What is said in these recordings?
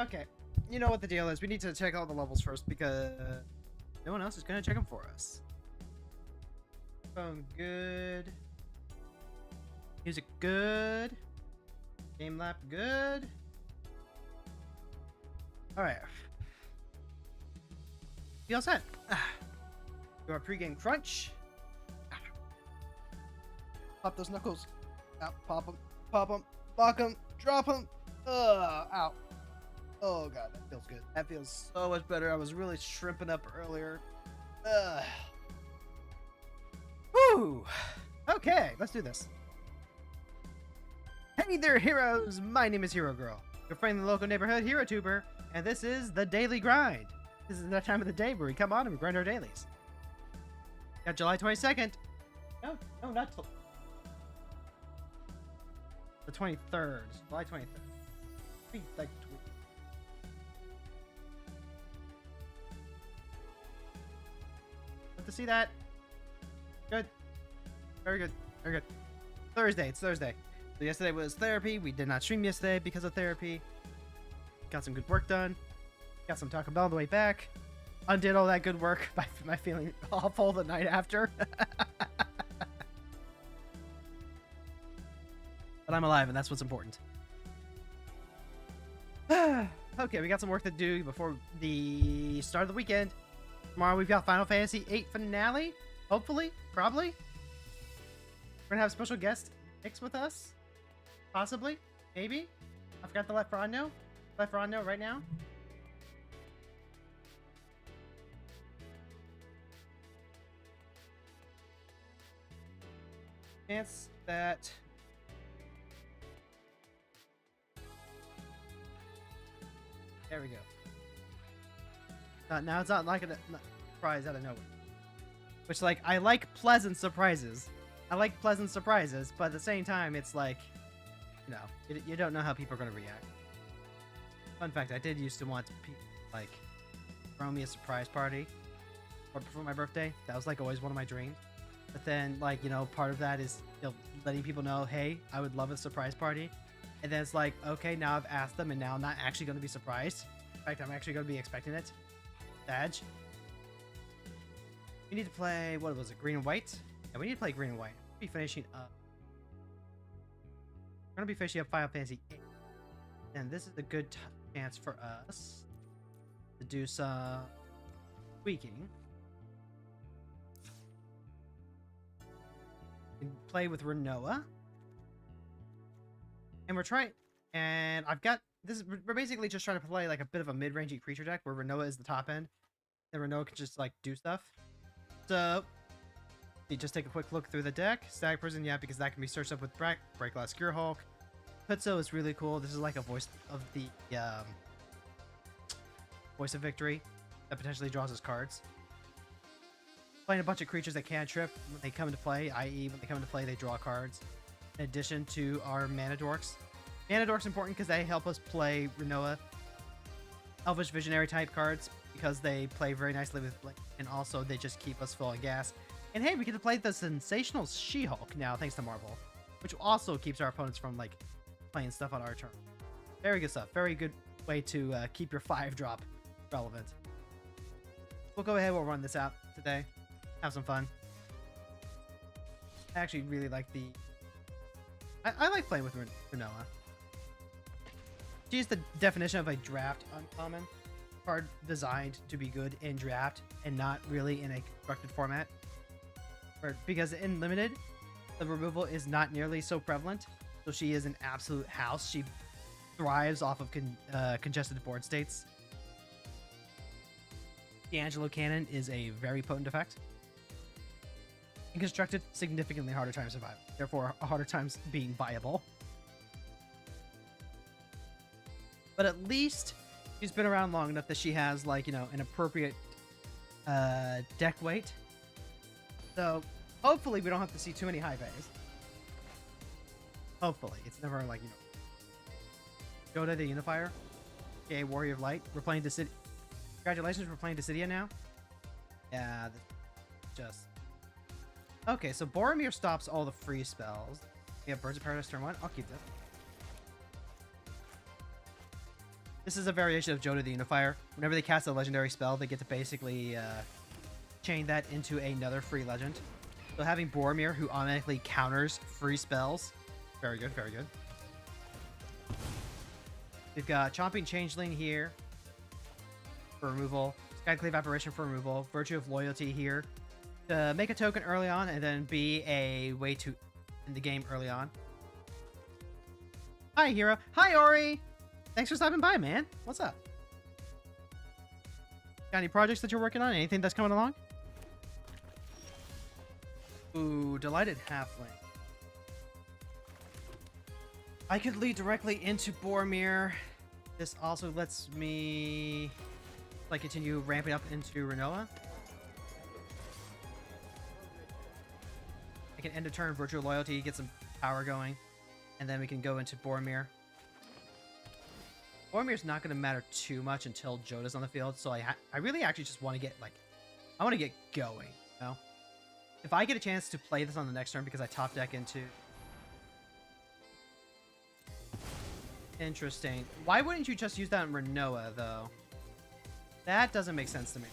Okay, you know what the deal is. We need to check all the levels first because no one else is gonna check them for us. Phone good. Music good. Game lap good. Alright. You all set? Do our pregame crunch. Pop those knuckles. Out, pop them, lock them, drop them. Ow. Oh god, that feels good. That feels so much better. I was really shrimping up earlier. Whew. Okay, let's do this. Hey there, heroes! My name is Hero Girl, your friend in the local neighborhood hero tuber, and this is the Daily Grind. This is that time of the day where we come on and we grind our dailies. Got July 22nd. No, not till the 23rd. July 23rd. Be like to see that. Good. Very good. Very good. Thursday. It's Thursday. So yesterday was therapy. We did not stream yesterday because of therapy. Got some good work done. Got some Taco Bell on the way back. Undid all that good work by my feeling awful the night after. But I'm alive, and that's what's important. Okay, we got some work to do before the start of the weekend. Tomorrow we've got Final Fantasy VIII finale. Hopefully. Probably. We're gonna have a special guest mix with us. Possibly. Maybe. I forgot to let Ron know. Let Ron know right now. Chance that... There we go. Now it's not like a surprise out of nowhere. Which, like, I like pleasant surprises. I like pleasant surprises, but at the same time, it's like, you know, you don't know how people are going to react. Fun fact, I did used to want people, like, throw me a surprise party for my birthday. That was, like, always one of my dreams. But then, like, you know, part of that is, you know, letting people know, hey, I would love a surprise party. And then it's like, okay, now I've asked them, and now I'm not actually going to be surprised. In fact, I'm actually going to be expecting it. Badge. We need to play, what was it, green and white? Yeah, we need to play green and white. We'll be finishing up. We're going to be finishing up Final Fantasy VIII. And this is a good chance for us to do some tweaking. And play with Renoa. And we're trying, and I've got this. We're basically just trying to play like a bit of a mid-rangey creature deck where Renoa is the top end, and Renoa can just like do stuff. So you just take a quick look through the deck. Static Prison, yeah, because that can be searched up with Breaklast Gear Hulk. Putzo is really cool. This is like a voice of the voice of victory that potentially draws his cards. Playing a bunch of creatures that can't trip when they come into play, i.e. when they come into play, they draw cards. In addition to our Mana Dorks. Mana Dorks important because they help us play Renoa Elvish Visionary type cards because they play very nicely with Blink, and also they just keep us full of gas. And hey, we get to play the Sensational She-Hulk now thanks to Marvel, which also keeps our opponents from like playing stuff on our turn. Very good stuff. Very good way to keep your 5-drop relevant. We'll go ahead, we'll run this out today. Have some fun. I actually really like the I like playing with Renoa. She's the definition of a draft uncommon card designed to be good in draft and not really in a constructed format. Because in limited, the removal is not nearly so prevalent, so she is an absolute house. She thrives off of congested board states. The Angelo Cannon is a very potent effect. And constructed, significantly harder time to survive. Therefore, harder times being viable. But at least she's been around long enough that she has, like, you know, an appropriate deck weight. So, hopefully we don't have to see too many high bays. Hopefully. It's never, like, you know... Yoda the Unifier. Okay, Warrior of Light. We're playing Dissidia. Congratulations, we're playing Dissidia now. Yeah, just... Okay, so Boromir stops all the free spells. We have Birds of Paradise turn 1. I'll keep this. This is a variation of Joda the Unifier. Whenever they cast a legendary spell, they get to basically chain that into another free legend. So having Boromir, who automatically counters free spells. Very good, very good. We've got Chomping Changeling here for removal. Skyclave Apparition for removal. Virtue of Loyalty here to make a token early on and then be a way to end the game early on. Hi, Hero. Hi, Ori. Thanks for stopping by, man. What's up? Got any projects that you're working on? Anything that's coming along? Ooh, Delighted Halfling. I could lead directly into Boromir. This also lets me like continue ramping up into Renoa. I can end a turn Virtual Loyalty, get some power going, and then we can go into Boromir. Boromir's not going to matter too much until Joda's on the field, so I really actually just want to get, like, I want to get going, you know? If I get a chance to play this on the next turn because I top deck into... Interesting. Why wouldn't you just use that in Renoa, though? That doesn't make sense to me.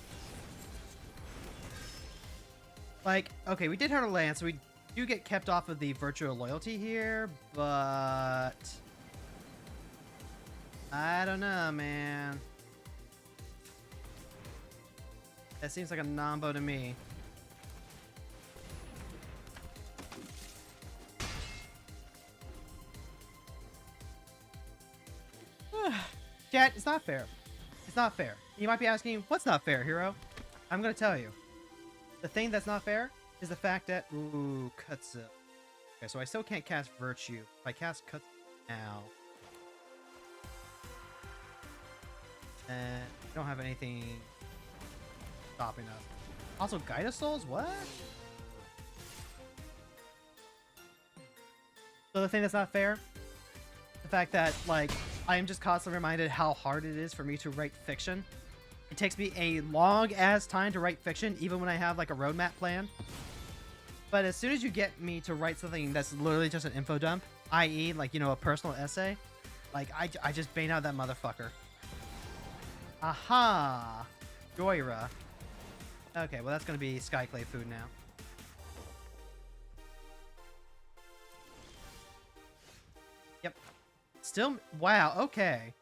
Like, okay, we did hurt a land, so we do get kept off of the Virtual Loyalty here, but... I don't know, man. That seems like a nombo to me. Chat, it's not fair. It's not fair. You might be asking, what's not fair, Hero? I'm gonna tell you. The thing that's not fair is the fact that... Ooh, Kutsu. Okay, so I still can't cast Virtue. If I cast Kutsu now... And we don't have anything stopping us. Also, Guide of Souls? What? So the thing that's not fair, the fact that, like, I am just constantly reminded how hard it is for me to write fiction. It takes me a long-ass time to write fiction, even when I have, like, a roadmap plan. But as soon as you get me to write something that's literally just an info dump, i.e., like, you know, a personal essay, like, I just bang out that motherfucker. Aha! Joyra. Okay, well that's gonna be Skyclave food now. Yep. Still, wow, okay.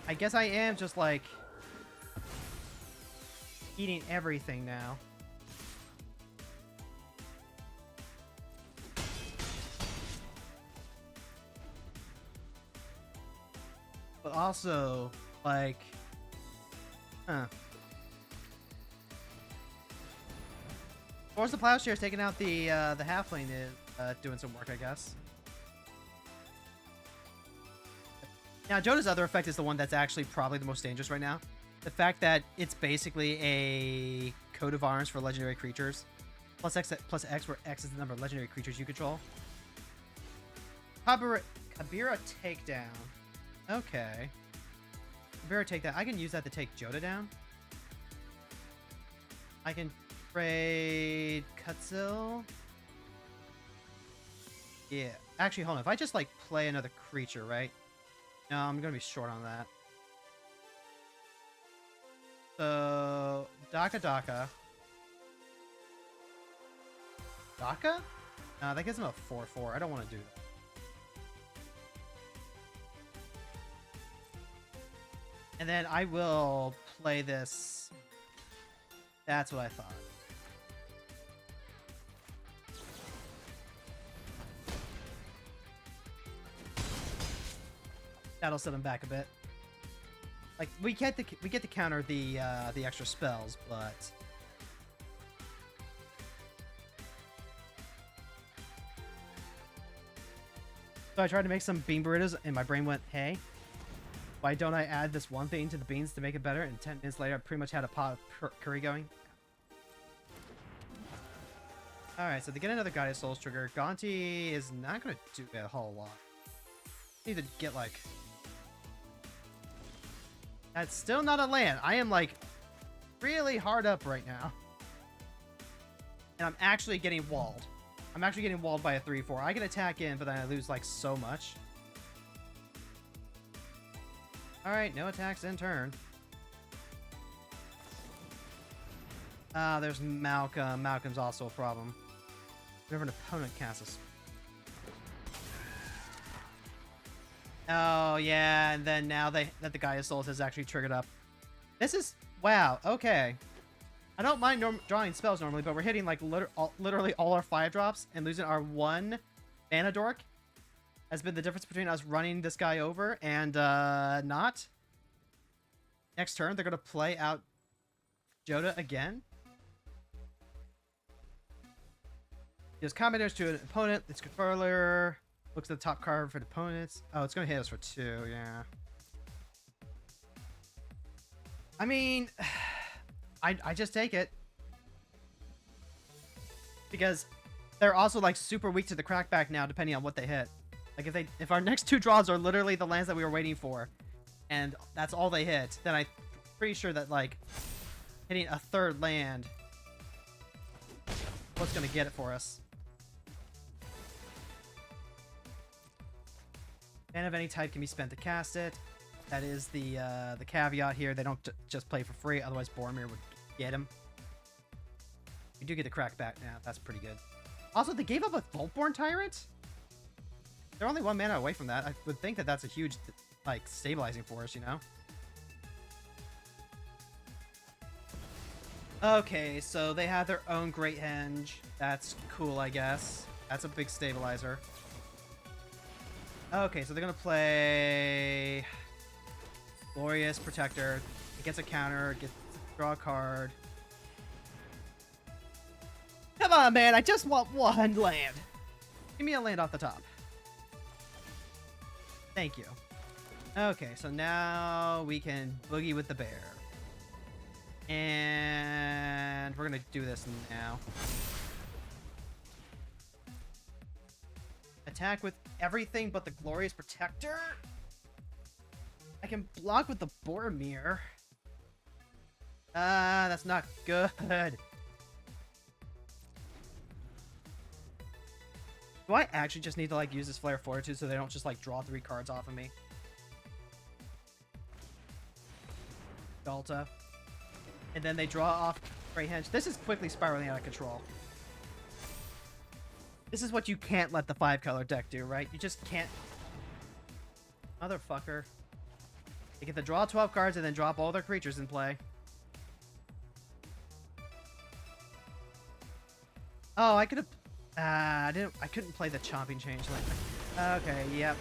I guess I am just like eating everything now. But also, like, huh. Of course, the Plowshare's taking out the halfling is doing some work, I guess. Now, Joda's other effect is the one that's actually probably the most dangerous right now. The fact that it's basically a coat of arms for legendary creatures. Plus X, where X is the number of legendary creatures you control. Kabira Takedown. Okay. Kabira Takedown. I can use that to take Joda down. I can trade Kutsil. Yeah. Actually, hold on. If I just, like, play another creature, right? No, I'm gonna be short on that. So, Daka. Daka? No, that gives him a 4/4. I don't want to do that. And then I will play this. That's what I thought. That'll set him back a bit. Like we get to counter the extra spells, but so I tried to make some bean burritos, and my brain went, "Hey, why don't I add this one thing to the beans to make it better?" And 10 minutes later, I pretty much had a pot of curry going. All right, so to get another Guided Souls trigger, Gonti is not going to do a whole lot. Need to get like. That's still not a land. I am, like, really hard up right now. And I'm actually getting walled. I'm actually getting walled by a 3/4. I can attack in, but then I lose, like, so much. Alright, no attacks in turn. There's Malcolm. Malcolm's also a problem. Whenever an opponent casts a... Oh, yeah, and then now that the Gaia Souls has actually triggered up. This is... Wow, okay. I don't mind drawing spells normally, but we're hitting like literally all our 5-drops and losing our 1 mana dork has been the difference between us running this guy over and not. Next turn, they're going to play out Joda again. Gives combaters to an opponent. It's controller. Looks at the top card for the opponents. Oh, it's going to hit us for 2, yeah. I mean... I just take it. Because they're also like super weak to the crackback now, depending on what they hit. Like if our next 2 draws are literally the lands that we were waiting for, and that's all they hit, then I'm pretty sure that like hitting a 3rd land what's gonna get it for us. Mana of any type can be spent to cast it. That is the caveat here. They don't just play for free, otherwise Boromir would get him. We do get the crack back now. That's pretty good. Also, they gave up a Voltborn Tyrant? They're only 1 mana away from that. I would think that that's a huge, like, stabilizing force, you know? Okay, so they have their own Great Henge. That's cool, I guess. That's a big stabilizer. Okay, so they're gonna play... Glorious Protector. It gets a counter, draw a card. Come on, man, I just want 1 land. Give me a land off the top. Thank you. Okay, so now we can boogie with the bear. And we're gonna do this now. Attack with everything but the Glorious Protector? I can block with the Boromir. That's not good. Do I actually just need to like use this Flare of Fortitude so they don't just like draw 3 cards off of me? Delta. And then they draw off Great Henge. This is quickly spiraling out of control. This is what you can't let the 5-color deck do, right? You just can't... Motherfucker. They get to draw 12 cards and then drop all their creatures in play. Oh, I could have... I couldn't play the Chomping Changeling. Okay, yep.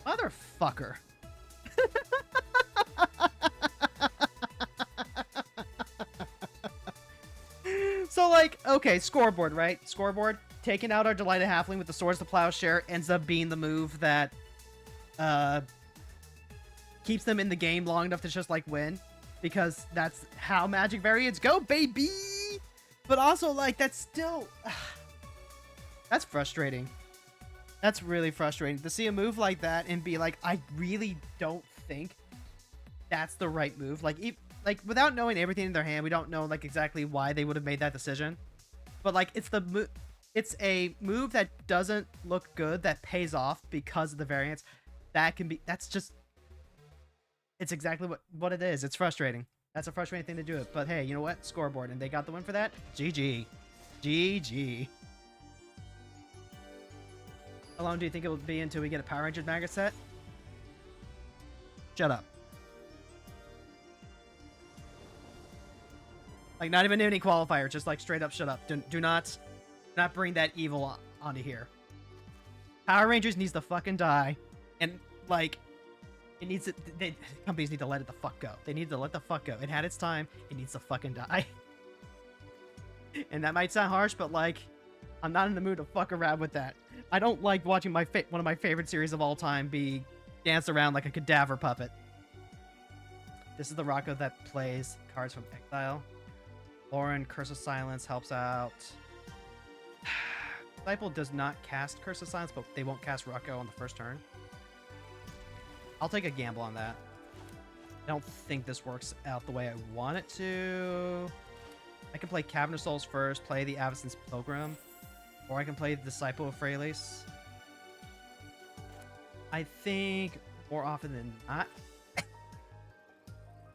Motherfucker. So, like, okay, scoreboard, right? Scoreboard. Taking out our Delighted Halfling with the Swords to Plowshare ends up being the move that keeps them in the game long enough to just, like, win. Because that's how Magic variants go, baby! But also, like, that's still... that's frustrating. That's really frustrating. To see a move like that and be like, I really don't think that's the right move. Like, without knowing everything in their hand, we don't know, like, exactly why they would have made that decision. But, like, it's a move that doesn't look good, that pays off because of the variance. That's just... It's exactly what it is. It's frustrating. That's a frustrating thing to do it. But hey, you know what? Scoreboard. And they got the win for that. GG. GG. How long do you think it will be until we get a Power Rangers Maggot set? Shut up. Like, not even any qualifier. Just like straight up shut up. Do not bring that evil onto here. Power Rangers needs to fucking die. And, like... It needs to, companies need to let it the fuck go. They need to let the fuck go. It had its time. It needs to fucking die. And that might sound harsh, but like, I'm not in the mood to fuck around with that. I don't like watching one of my favorite series of all time be danced around like a cadaver puppet. This is the Rocco that plays cards from Exile. Lauren, Curse of Silence helps out. Disciple does not cast Curse of Silence, but they won't cast Rocco on the first turn. I'll take a gamble on that. I don't think this works out the way I want it to. I can play Cavern of Souls first, play the Avacyn's Pilgrim, or I can play Disciple of Freylis. I think more often than not.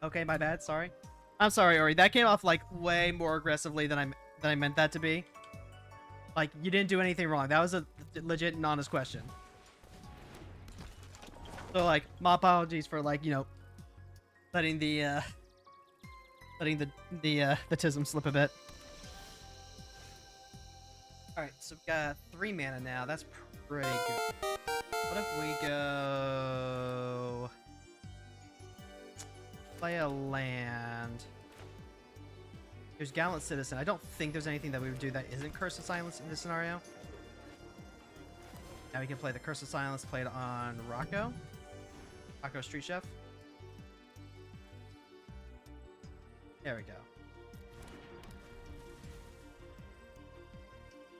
Okay, my bad. Sorry. I'm sorry, Ori. That came off like way more aggressively than I meant that to be. Like, you didn't do anything wrong. That was a legit and honest question. So, like, my apologies for, like, you know, letting the tism slip a bit. Alright, so we got 3 mana now. That's pretty good. What if we go... play a land... There's Gallant Citizen. I don't think there's anything that we would do that isn't Curse of Silence in this scenario. Now we can play the Curse of Silence, play it on Rocco. Rocco Street Chef. There we go.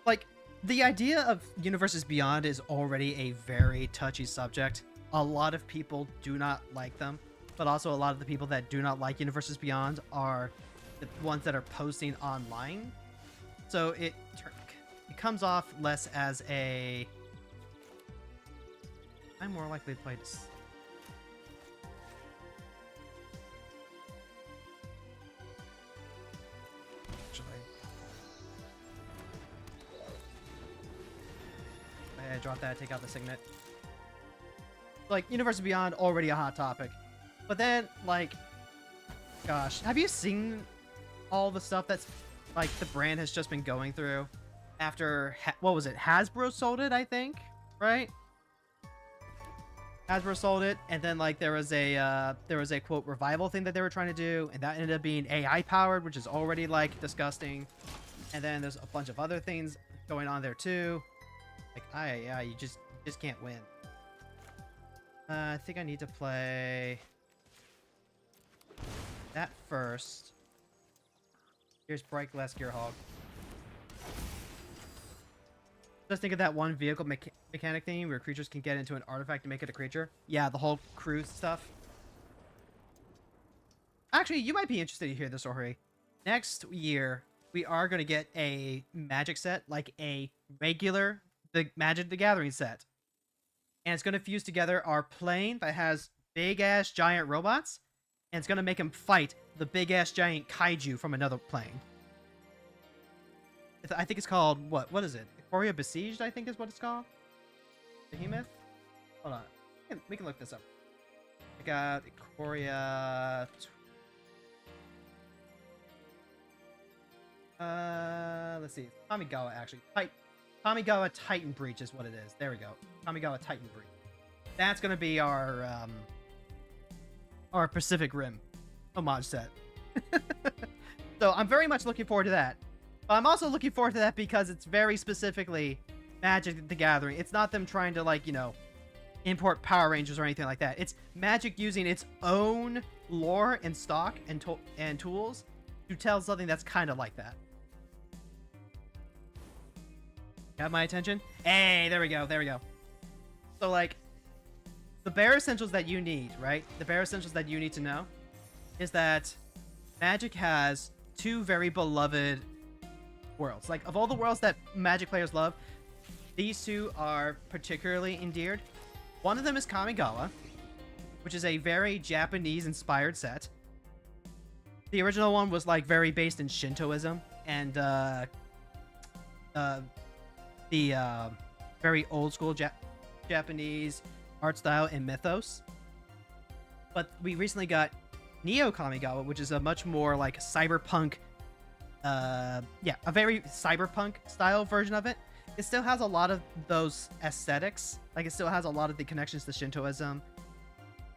Like, the idea of Universes Beyond is already a very touchy subject. A lot of people do not like them, but also a lot of the people that do not like Universes Beyond are the ones that are posting online. So it comes off less as a... I'm more likely to play this. I drop that, take out the signet. Like, Universe Beyond, already a hot topic. But then, like, gosh, have you seen all the stuff that's, like, the brand has just been going through after, what was it? Hasbro sold it, I think, right? Hasbro sold it, and then, like, there was a quote revival thing that they were trying to do, and that ended up being AI powered, which is already, like, disgusting. And then there's a bunch of other things going on there too. Like, you just can't win. I think I need to play that first. Here's Bright Glass Gearhog. Just think of that one vehicle mechanic thing where creatures can get into an artifact to make it a creature. Yeah, the whole crew stuff. Actually, you might be interested to hear this, Ori. Next year, we are going to get a magic set, like a regular the Magic the Gathering set. And it's going to fuse together our plane that has big-ass giant robots, and it's going to make them fight the big-ass giant kaiju from another plane. I think it's called, what is it? Ikoria Besieged, I think is what it's called? Behemoth? Hold on. We can look this up. I got Ikoria... let's see. Kamigawa, actually. Kamigawa Titan Breach is what it is. There we go. Kamigawa Titan Breach. That's gonna be our Pacific Rim homage set. So I'm very much looking forward to that. But I'm also looking forward to that because it's very specifically Magic the Gathering. It's not them trying to, like, you know, import Power Rangers or anything like that. It's Magic using its own lore and stock and tools to tell something that's kind of like that. Got my attention? Hey, there we go, there we go. So, like, the bare essentials that you need, right? The bare essentials that you need to know is that Magic has 2 very beloved worlds. Like, of all the worlds that Magic players love, these 2 are particularly endeared. One of them is Kamigawa, which is a very Japanese-inspired set. The original one was, like, very based in Shintoism and, the very old school Japanese art style and mythos. But we recently got Neo Kamigawa, which is a much more like cyberpunk, a very cyberpunk style version of it. It still has a lot of those aesthetics, like it still has a lot of the connections to Shintoism,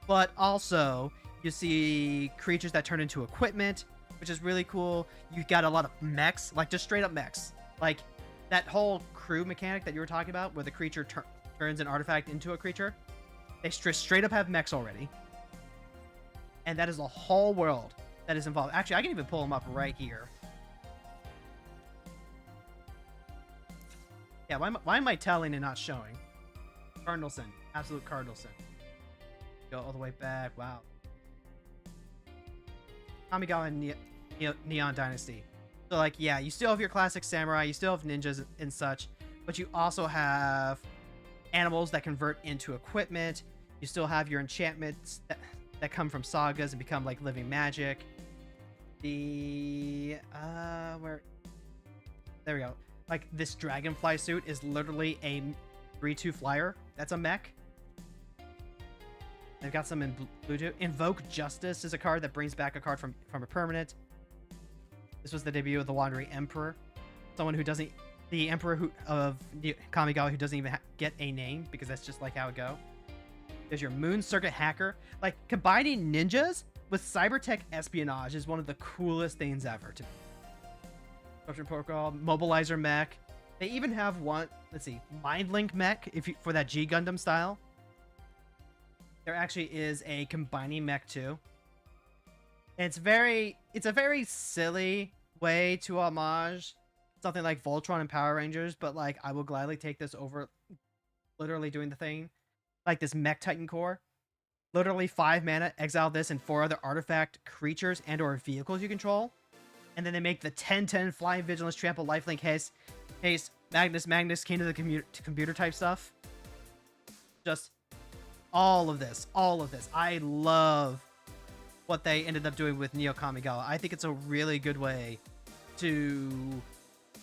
but also you see creatures that turn into equipment, which is really cool. You got a lot of mechs, like just straight up mechs, like that whole crew mechanic that you were talking about, where the creature turns an artifact into a creature. They straight up have mechs already. And that is a whole world that is involved. Actually, I can even pull them up right here. Yeah, why am I telling and not showing? Cardinal Sin. Absolute Cardinal Sin. Go all the way back. Wow. Kamigawa and Neon Dynasty. So, like, yeah, you still have your classic samurai, you still have ninjas and such, but you also have animals that convert into equipment. You still have your enchantments that come from sagas and become like living magic. The where there we go. Like this dragonfly suit is literally a 3/2 flyer. That's a mech. They've got some in blue too. Invoke Justice is a card that brings back a card from a permanent. This was the debut of the Wandering Emperor, someone who doesn't, the Emperor of Kamigawa who doesn't even get a name because that's just like how it go. There's your Moon Circuit Hacker. Like combining ninjas with cybertech espionage is one of the coolest things ever to me. Corruption Protocol, Mobilizer Mech. They even have one, let's see, Mindlink Mech for that G Gundam style. There actually is a combining mech too. And it's a very silly way to homage something like Voltron and Power Rangers, but like I will gladly take this over literally doing the thing. Like this Mech Titan core. Literally 5 mana, exile this and 4 other artifact creatures and or vehicles you control. And then they make the 10/10 Flying Vigilance, Trample, Lifelink, Haste, Magnus, King of the computer type stuff. Just all of this. I love what they ended up doing with Neo Kamigawa. I think it's a really good way to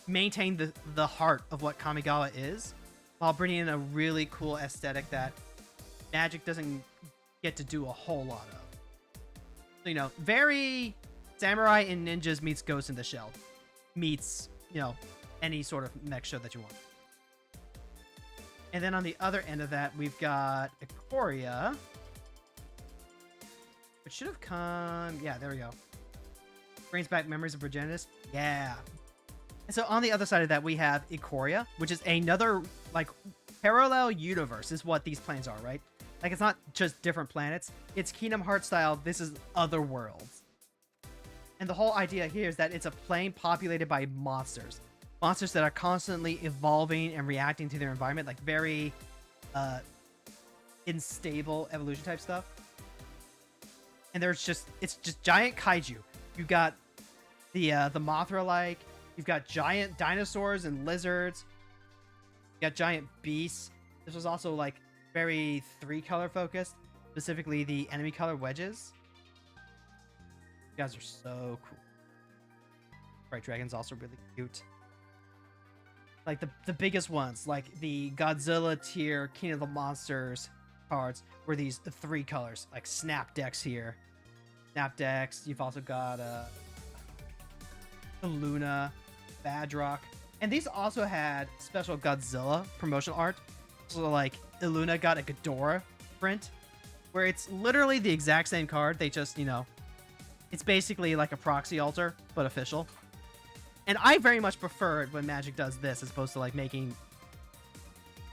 maintain the heart of what Kamigawa is, while bringing in a really cool aesthetic that Magic doesn't get to do a whole lot of. So, you know, very Samurai and Ninjas meets Ghost in the Shell meets, you know, any sort of mech show that you want. And then on the other end of that, we've got Ikoria, which should have come. Yeah, there we go. Brings back memories of Progenitus. Yeah. And so on the other side of that, we have Ikoria, which is another like parallel universe is what these planes are, right? Like it's not just different planets. It's Kingdom Hearts style. This is other worlds. And the whole idea here is that it's a plane populated by monsters. Monsters that are constantly evolving and reacting to their environment, like very unstable evolution type stuff. And it's just giant kaiju. You've got the Mothra-like. You've got giant dinosaurs and lizards. You got giant beasts. This was also like very 3-color focused, specifically the enemy color wedges. You guys are so cool. Bright Dragon's also really cute. Like the biggest ones, like the Godzilla tier King of the Monsters cards, were these 3 colors, like Snap Decks here. Snap Decks. You've also got Luna, Badrock, and these also had special Godzilla promotional art. So like Illuna got a Ghidorah print, where it's literally the exact same card. They just, you know, it's basically like a proxy altar, but official. And I very much prefer it when Magic does this as opposed to like making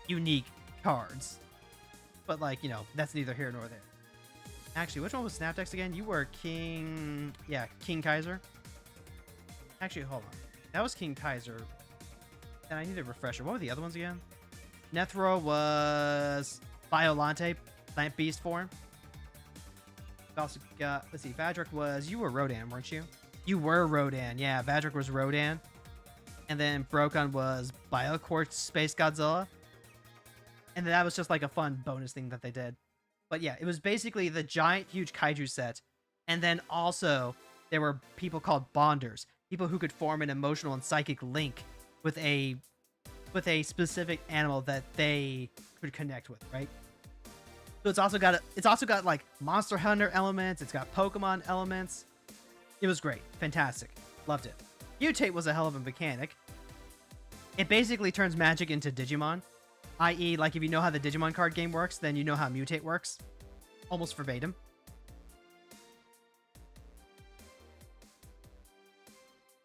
unique cards. But like, you know, that's neither here nor there. Actually, which one was Snapdex again? You were King... Yeah, King Kaiser. Actually, hold on. That was King Kaiser. And I need a refresher. What were the other ones again? Nethro was Biolante, Plant Beast form. We also got... Let's see, Vadric was... You were Rodan, weren't you? You were Rodan. Yeah, Vadric was Rodan. And then Brokon was Bioquartz Space Godzilla. And then that was just like a fun bonus thing that they did. But yeah, it was basically the giant, huge kaiju set. And then also, there were people called bonders. People who could form an emotional and psychic link with a specific animal that they could connect with, right? So it's also got like Monster Hunter elements. It's got Pokemon elements. It was great. Fantastic. Loved it. Mutate was a hell of a mechanic. It basically turns Magic into Digimon. I.e., like if you know how the Digimon card game works, then you know how Mutate works. Almost verbatim.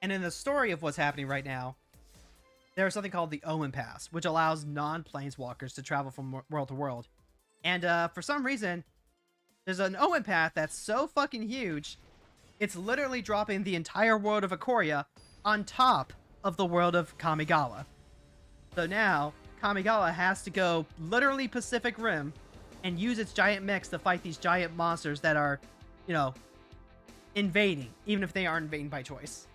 And in the story of what's happening right now, there's something called the Omen Pass, which allows non-planeswalkers to travel from world to world. And for some reason, there's an Omen Path that's so fucking huge, it's literally dropping the entire world of Ikoria on top of the world of Kamigawa. So now, Kamigawa has to go literally Pacific Rim and use its giant mechs to fight these giant monsters that are, you know, invading, even if they aren't invading by choice.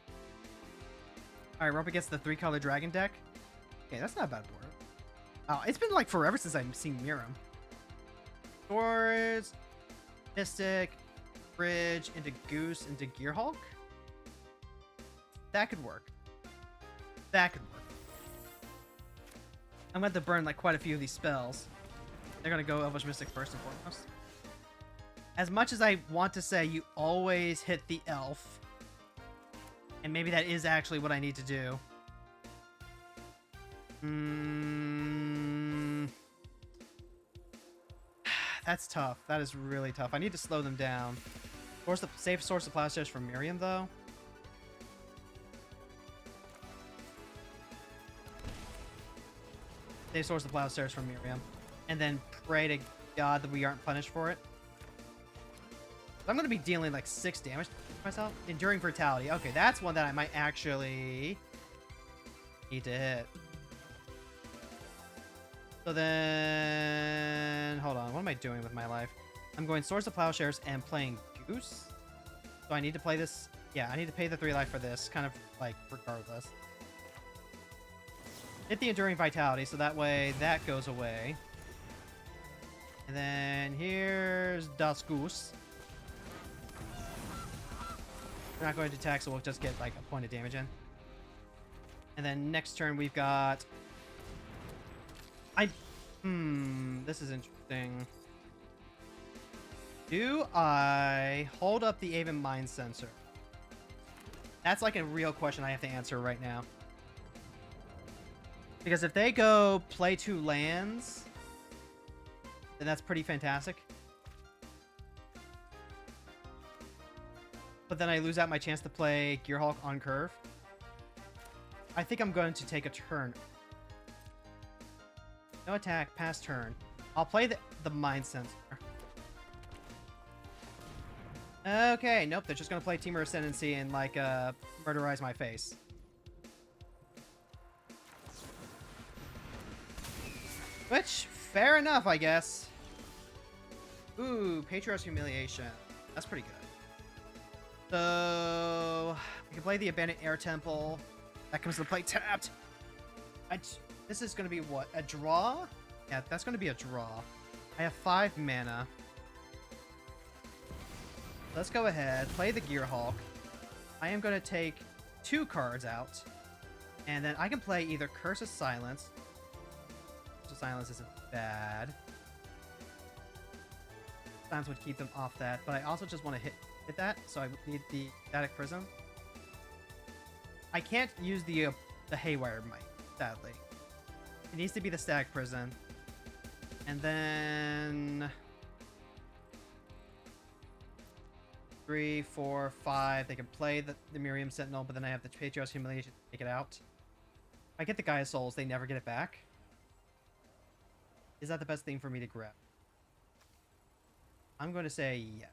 Alright, we're up against the 3-color dragon deck. Okay, that's not a bad board. Oh, it's been like forever since I've seen Miram. Swords, Mystic, Bridge into Goose into Gearhulk. That could work. That could work. I'm going to have to burn like quite a few of these spells. They're going to go Elvish Mystic first and foremost. As much as I want to say you always hit the elf, and maybe that is actually what I need to do. That's tough. That is really tough. I need to slow them down. Save source of plowshares from Miriam, though. Save source of plowshares from Miriam. And then pray to God that we aren't punished for it. I'm going to be dealing like 6 damage to myself. Enduring Brutality. Okay, that's one that I might actually need to hit. So then, hold on. What am I doing with my life? I'm going Source of Plowshares and playing Goose. So I need to play this. Yeah, I need to pay the 3 life for this, kind of like regardless. Hit the Enduring Vitality, so that way that goes away. And then here's Das Goose. We're not going to attack, so we'll just get like a point of damage in. And then next turn we've got... this is interesting. Do I hold up the Aven Mind Sensor? That's like a real question I have to answer right now. Because if they go play 2 lands, then that's pretty fantastic. But then I lose out my chance to play Gearhulk on curve. I think I'm going to take a turn. No attack, pass turn. I'll play the Mind Sensor. Okay, nope, they're just going to play Temur Ascendancy and, like, murderize my face. Which, fair enough, I guess. Ooh, Patriarch's Humiliation. That's pretty good. So, we can play the Abandoned Air Temple. That comes to play tapped. This is going to be what? A draw? Yeah, that's going to be a draw. I have 5 mana. Let's go ahead, play the Gearhulk. I am going to take 2 cards out. And then I can play either Curse of Silence. Curse of Silence isn't bad. Silence would keep them off that. But I also just want to hit that, so I need the Static Prism. I can't use the Haywire Might, sadly. It needs to be the Static Prison. And then... 3, 4, 5. They can play the Miriam Sentinel, but then I have the Patriarch's Humiliation to take it out. If I get the Gaia Souls, they never get it back. Is that the best thing for me to grab? I'm going to say yeah.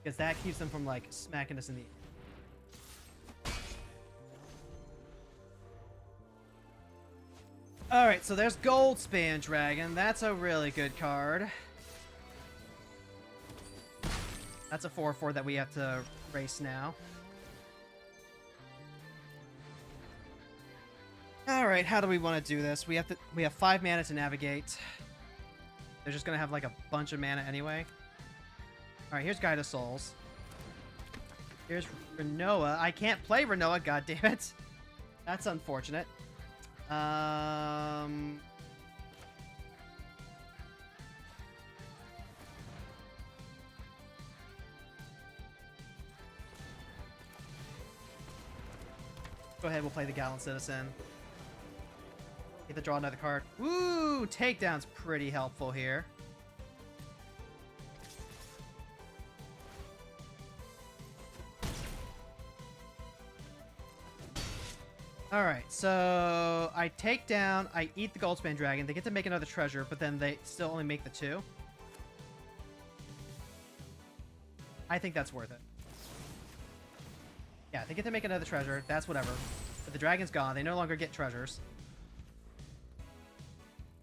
Because that keeps them from, like, smacking us in the... Alright, so there's Goldspan Dragon. That's a really good card. That's a 4/4 that we have to race now. Alright, how do we want to do this? We have 5 mana to navigate. They're just gonna have, like, a bunch of mana anyway. Alright, here's Guide of Souls. Here's Renoa. I can't play Renoa, goddammit. That's unfortunate. Go ahead, we'll play the Gallant Citizen. Get to draw another card. Woo! Takedown's pretty helpful here. Alright, so I take down, I eat the Goldspan Dragon. They get to make another treasure, but then they still only make the 2. I think that's worth it. Yeah, they get to make another treasure. That's whatever. But the dragon's gone. They no longer get treasures.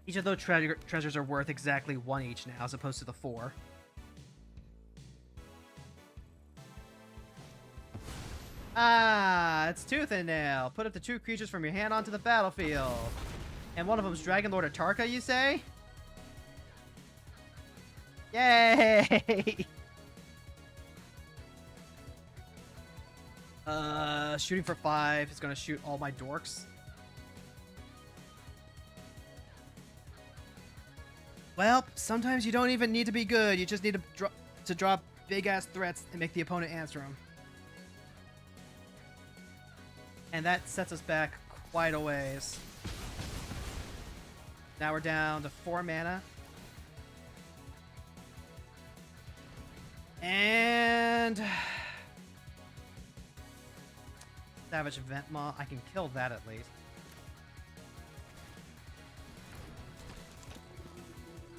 Each of those treasures are worth exactly 1 each now, as opposed to the 4. Ah, it's Tooth and Nail. Put up the 2 creatures from your hand onto the battlefield. And one of them's Dragon Lord Atarka, you say? Yay! Shooting for 5 is gonna shoot all my dorks. Well, sometimes you don't even need to be good. You just need to drop big-ass threats and make the opponent answer them. And that sets us back quite a ways. Now we're down to 4 mana. And... Savage Ventmaw. I can kill that at least.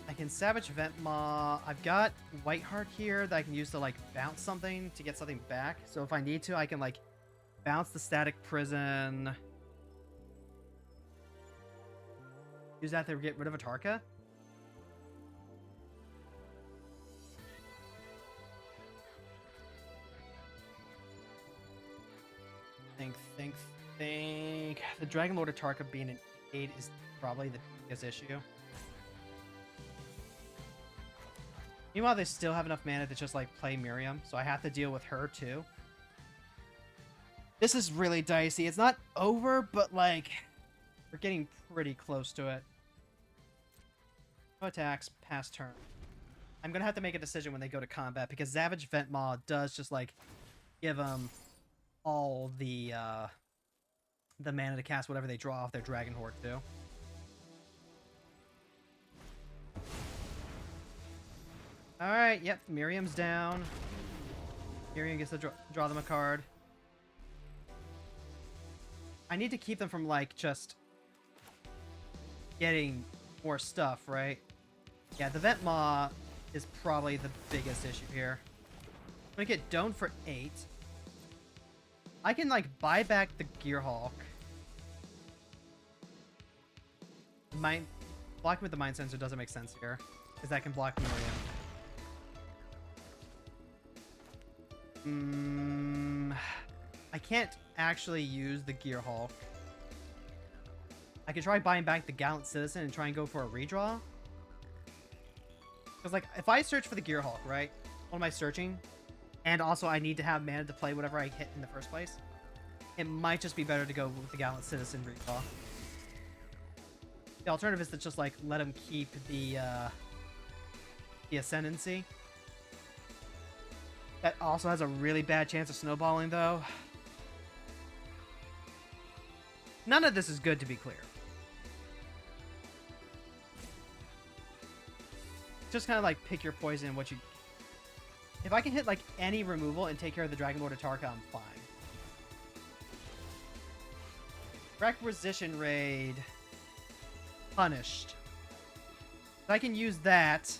I can Savage Ventmaw. I've got Whiteheart here that I can use to, like, bounce something to get something back. So if I need to, I can, like, bounce the Static Prison. Use that to get rid of Atarka. Think. The Dragon Lord Atarka being an 8 is probably the biggest issue. Meanwhile, they still have enough mana to just, like, play Miriam, so I have to deal with her, too. This is really dicey. It's not over, but, like, we're getting pretty close to it. No attacks, pass turn. I'm gonna have to make a decision when they go to combat, because Savage Ventmaw does just, like, give them all the mana to cast whatever they draw off their Dragon Horde, too. Alright, yep, Miriam's down. Miriam gets to draw them a card. I need to keep them from, like, just getting more stuff, right? Yeah, the Ventmaw is probably the biggest issue here. I'm gonna get Domed for 8. I can, like, buy back the Gearhulk. Blocking with the Mind Sensor doesn't make sense here, because that can block Miriam. I can't actually use the Gearhulk. I could try buying back the Gallant Citizen and try and go for a redraw. Because, like, if I search for the Gearhulk, right? What am I searching? And also I need to have mana to play whatever I hit in the first place. It might just be better to go with the Gallant Citizen redraw. The alternative is to just, like, let him keep the Ascendancy. That also has a really bad chance of snowballing, though. None of this is good, to be clear. Just kind of, like, pick your poison, what you... If I can hit, like, any removal and take care of the Dragon Lord Atarka, I'm fine. Requisition Raid. Punished. If I can use that...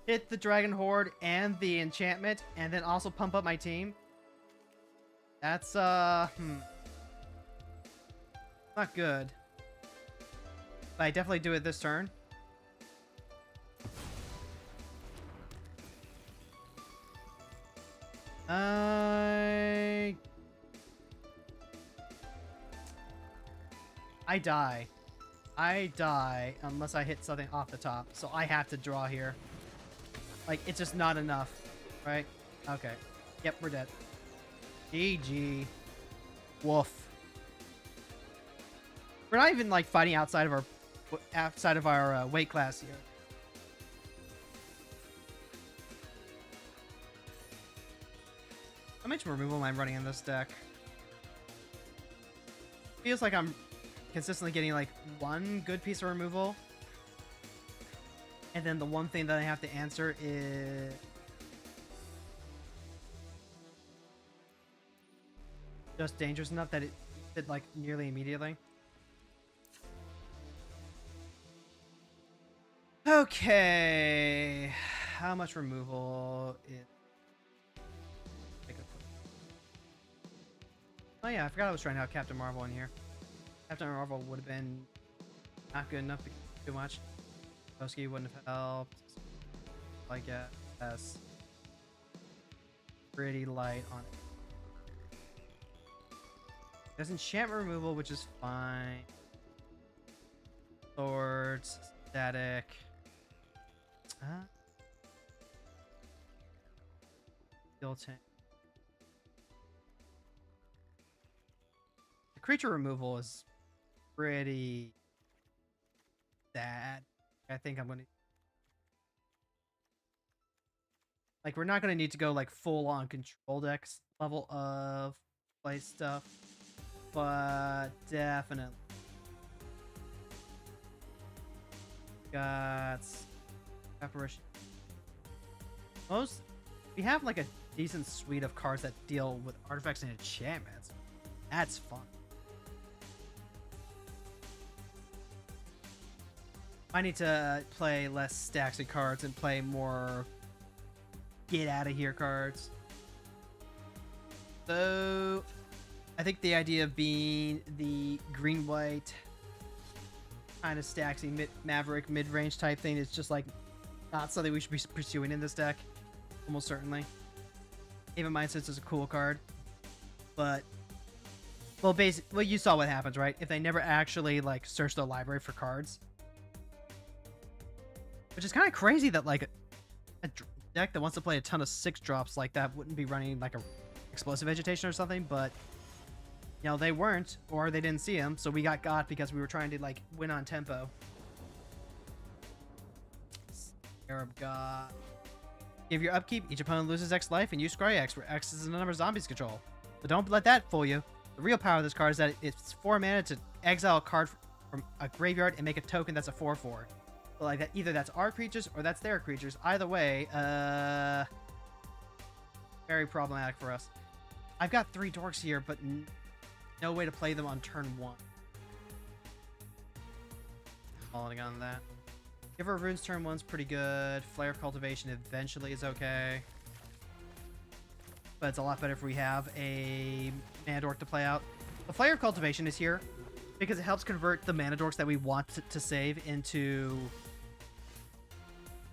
hit the Dragon Horde and the enchantment, and then also pump up my team. That's, not good. But I definitely do it this turn. I die unless I hit something off the top, so I have to draw here. Like, it's just not enough, right? Okay. Yep, we're dead. GG. Woof. We're not even, like, fighting outside of our weight class here. How much removal am I running in this deck? Feels like I'm consistently getting, like, one good piece of removal. And then the one thing that I have to answer is... just dangerous enough that it did, like, nearly immediately. Okay. How much removal is... Oh yeah, I forgot I was trying out Captain Marvel in here. Captain Marvel would have been not good enough to do much. Toski wouldn't have helped. I guess. Pretty light on it. There's enchantment removal, which is fine. Swords, static. Built in. The creature removal is pretty sad. I think I'm gonna like we're not gonna need to go like full on control decks level of play stuff, but definitely got apparition. We have like a decent suite of cards that deal with artifacts and enchantments. That's fun. I need to play less stacks of cards and play more get out of here cards. So I think the idea of being the green-white kind of stacksy Maverick mid-range type thing is just like not something we should be pursuing in this deck. Almost certainly. Even mine since it's a cool card. But well, basically, you saw what happens, right? If they never actually like search the library for cards. Which is kind of crazy that like a deck that wants to play a ton of 6-drops like that wouldn't be running like a explosive vegetation or something, but you know, they weren't, or they didn't see them, so we got because we were trying to like win on tempo. Arab God. Give your upkeep, each opponent loses X life, and you scry X, where X is the number of zombies control. But don't let that fool you. The real power of this card is that it's 4 mana to exile a card from a graveyard and make a token that's a 4/4. So like that, either that's our creatures or that's their creatures. Either way, very problematic for us. I've got 3 dorks here, but no way to play them on turn 1. Falling on that. Giver of Runes turn 1's pretty good. Flare of Cultivation eventually is okay. But it's a lot better if we have a mana dork to play out. The Flare of Cultivation is here because it helps convert the mana dorks that we want to save into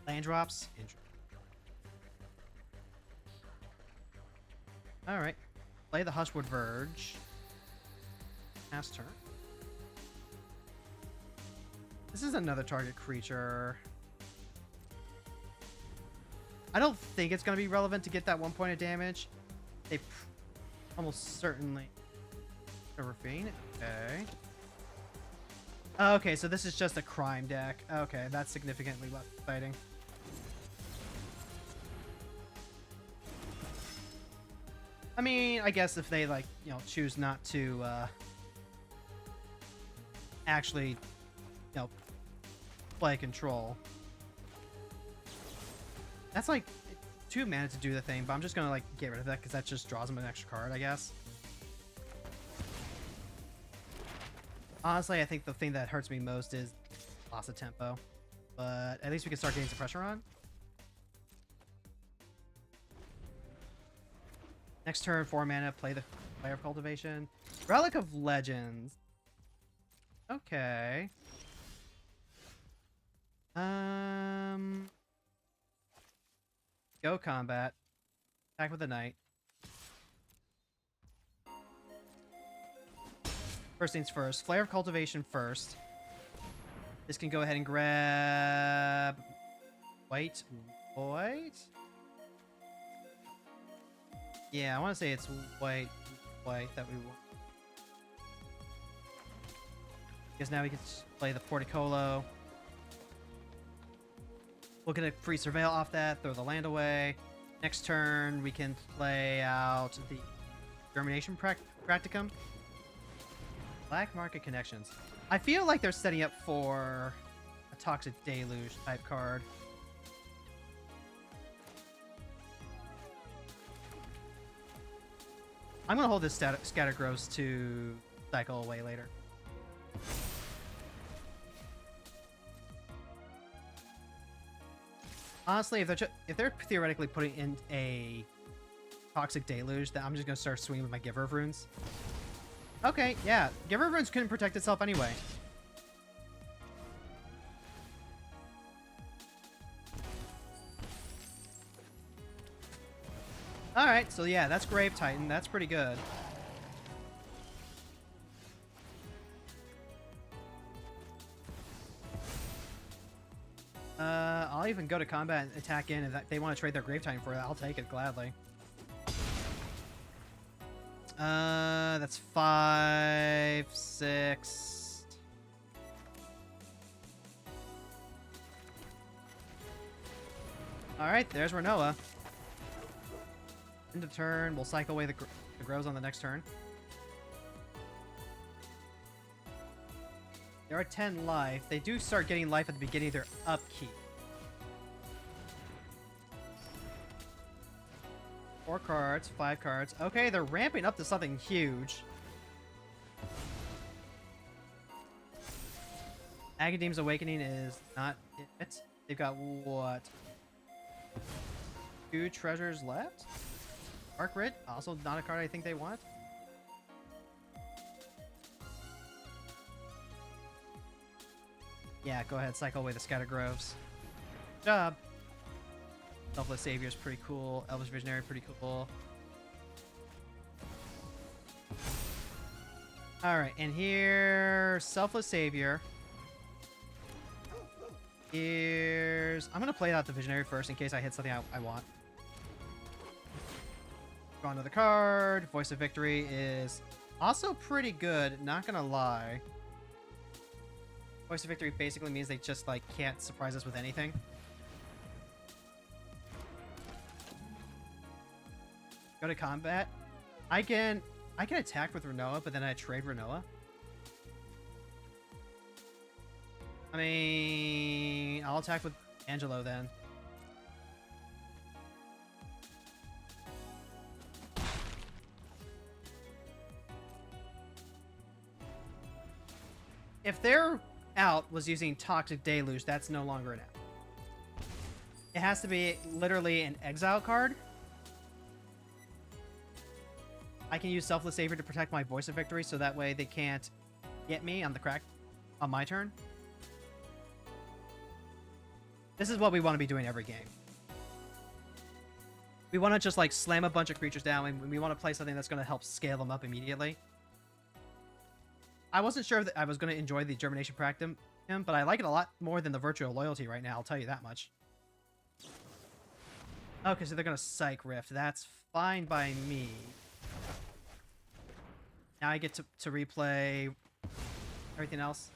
land drops. Alright. Play the Hushwood Verge. Pass turn. This is another target creature. I don't think it's going to be relevant to get that 1 point of damage. They almost certainly... Ravine? Okay. Okay, so this is just a crime deck. Okay, that's significantly less exciting. I mean, I guess if they, like, you know, choose not to, actually, you know, play control. That's, like, 2 mana to do the thing, but I'm just gonna, like, get rid of that because that just draws them an extra card, I guess. Honestly, I think the thing that hurts me most is loss of tempo. But at least we can start getting some pressure on. Next turn, 4 mana, play the Flare of Cultivation. Relic of Legends. Okay. Go combat. Attack with the Knight. First things first. Flare of Cultivation first. This can go ahead and grab... White? Yeah, I want to say it's white that we want. Because now we can play the Porticolo. We'll get a free Surveil off that, throw the land away. Next turn, we can play out the Germination Practicum. Black Market Connections. I feel like they're setting up for a Toxic Deluge type card. I'm going to hold this Scattergross to cycle away later. Honestly, if they're theoretically putting in a Toxic Deluge, then I'm just going to start swinging with my Giver of Runes. Okay, yeah. Giver of Runes couldn't protect itself anyway. Alright, so yeah, that's Grave Titan. That's pretty good. even go to combat and attack in if they want to trade their Grave Titan for it. I'll take it gladly. That's 5, 6. All right, there's Renoa. End of turn. We'll cycle away the Grows on the next turn. There are 10 life. They do start getting life at the beginning of their upkeep. 4 cards, 5 cards. Okay, they're ramping up to something huge. Agadeem's Awakening is not it. They've got what? 2 treasures left? Arc Rit, also not a card I think they want. Yeah, go ahead, cycle away the Scatter Groves. Good job. Selfless Savior is pretty cool. Elvish Visionary, pretty cool. Alright, and here, Selfless Savior. Here's... I'm going to play out the Visionary first in case I hit something I want. Draw another card. Voice of Victory is also pretty good, not going to lie. Voice of Victory basically means they just, like, can't surprise us with anything. Go to combat. I can attack with Renoa, but then I trade Renoa. I mean, I'll attack with Angelo then. If their out was using Toxic Deluge, that's no longer an out. It has to be literally an exile card. I can use Selfless Savior to protect my Voice of Victory, so that way they can't get me on the crack on my turn. This is what we want to be doing every game. We want to just like slam a bunch of creatures down, and we want to play something that's going to help scale them up immediately. I wasn't sure that I was going to enjoy the Germination Practum, but I like it a lot more than the Virtual Loyalty right now, I'll tell you that much. Okay, so they're going to Psych Rift. That's fine by me. Now I get to replay everything else.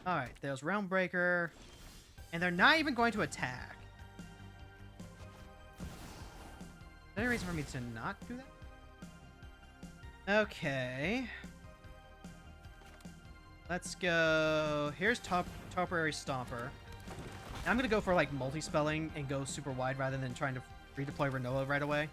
Alright, there's Realm Breaker. And they're not even going to attack. Is there any reason for me to not do that? Okay. Let's go... Here's Temporary Stomper. And I'm going to go for like multi-spelling and go super wide rather than trying to redeploy Renoa right away.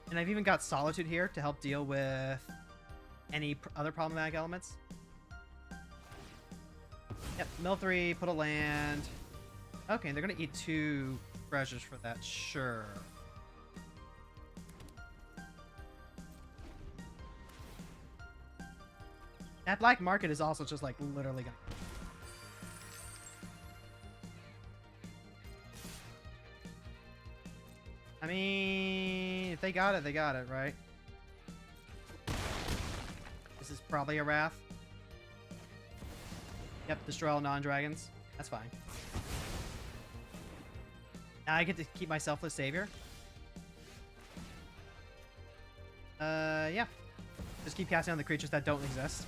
And I've even got Solitude here to help deal with any other problematic elements. Yep, mill 3, put a land. Okay, they're going to eat 2 treasures for that, sure. That black market is also just like literally going to... I mean, if they got it, right? This is probably a Wrath. Yep, destroy all non-dragons. That's fine. Now I get to keep my Selfless Savior. Yeah. Just keep casting on the creatures that don't exist.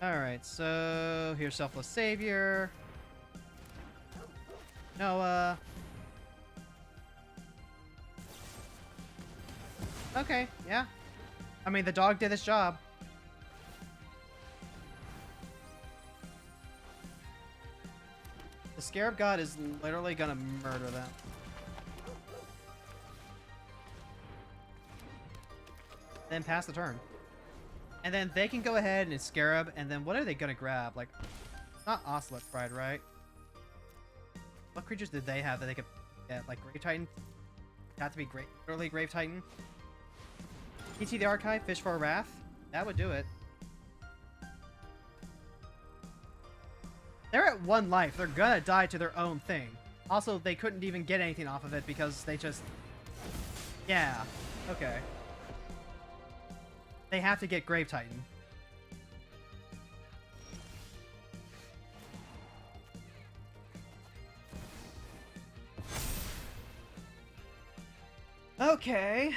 Alright, so here's Selfless Savior. Noah. Okay, yeah. I mean, the dog did its job. The Scarab God is literally gonna murder them. Then pass the turn. And then they can go ahead and Scarab, and then what are they gonna grab? Like, not Ocelot Pride, right? What creatures did they have that they could get? Like Grave Titan? It had to be literally Grave Titan. ET the Archive, fish for a Wrath. That would do it. They're at 1 life. They're gonna die to their own thing. Also, they couldn't even get anything off of it because they just... Yeah. Okay. They have to get Grave Titan. Okay.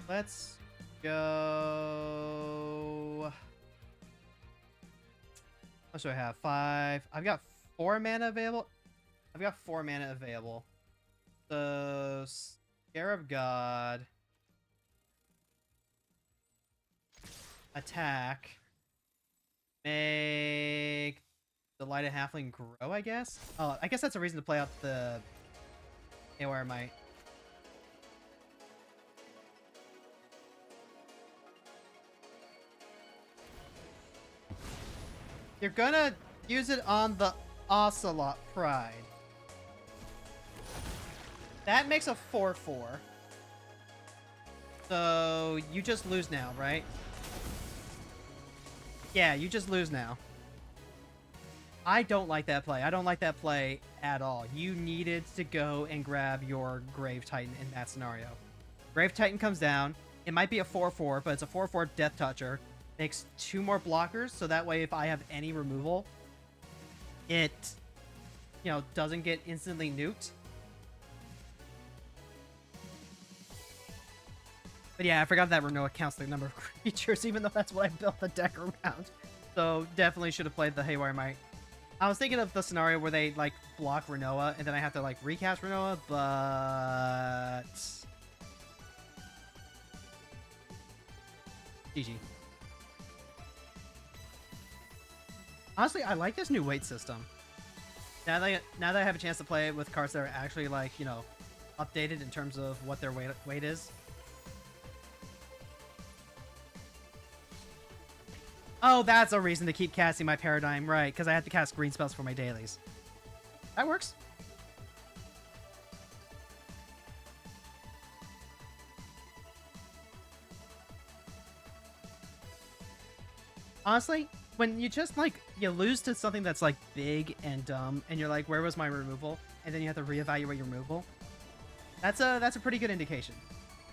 Let's go. What do I have? 5. I've got 4 mana available. I've got 4 mana available. So, Scarab God. Attack. Make Delighted Halfling grow, I guess? Oh, I guess that's a reason to play out the Haywire Might. You're gonna use it on the Ocelot Pride. That makes a 4/4. So you just lose now, right? Yeah, you just lose now. I don't like that play. I don't like that play at all. You needed to go and grab your Grave Titan in that scenario. Grave Titan comes down. It might be a 4/4, but it's a 4/4 Death Toucher. Makes 2 more blockers, so that way if I have any removal, it, you know, doesn't get instantly nuked. But yeah, I forgot that Renoa counts the number of creatures, even though that's what I built the deck around. So definitely should have played the Haywire Might. I was thinking of the scenario where they, like, block Renoa, and then I have to, like, recast Renoa, but... GG. Honestly, I like this new weight system. Now that I have a chance to play it with cards that are actually, like, you know, updated in terms of what their weight is. Oh, that's a reason to keep casting my Paradigm, right? Because I have to cast green spells for my dailies. That works. Honestly, when you just, like, you lose to something that's, like, big and dumb, and you're like, where was my removal? And then you have to reevaluate your removal. That's a pretty good indication.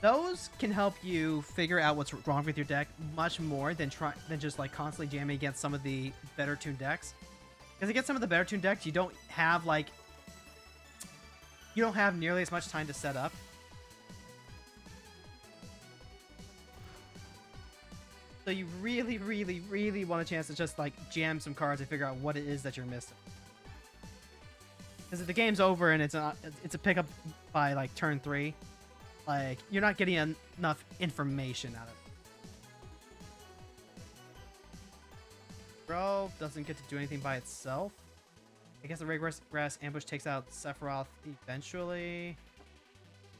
Those can help you figure out what's wrong with your deck much more than just, like, constantly jamming against some of the better tuned decks. Because against some of the better tuned decks, you don't have, like, you don't have nearly as much time to set up. So you really, really, really want a chance to just, like, jam some cards and figure out what it is that you're missing. Because if the game's over and it's a pickup by, like, turn 3, like, you're not getting enough information out of it. Brawl doesn't get to do anything by itself. I guess the Raygrass Ambush takes out Sephiroth eventually.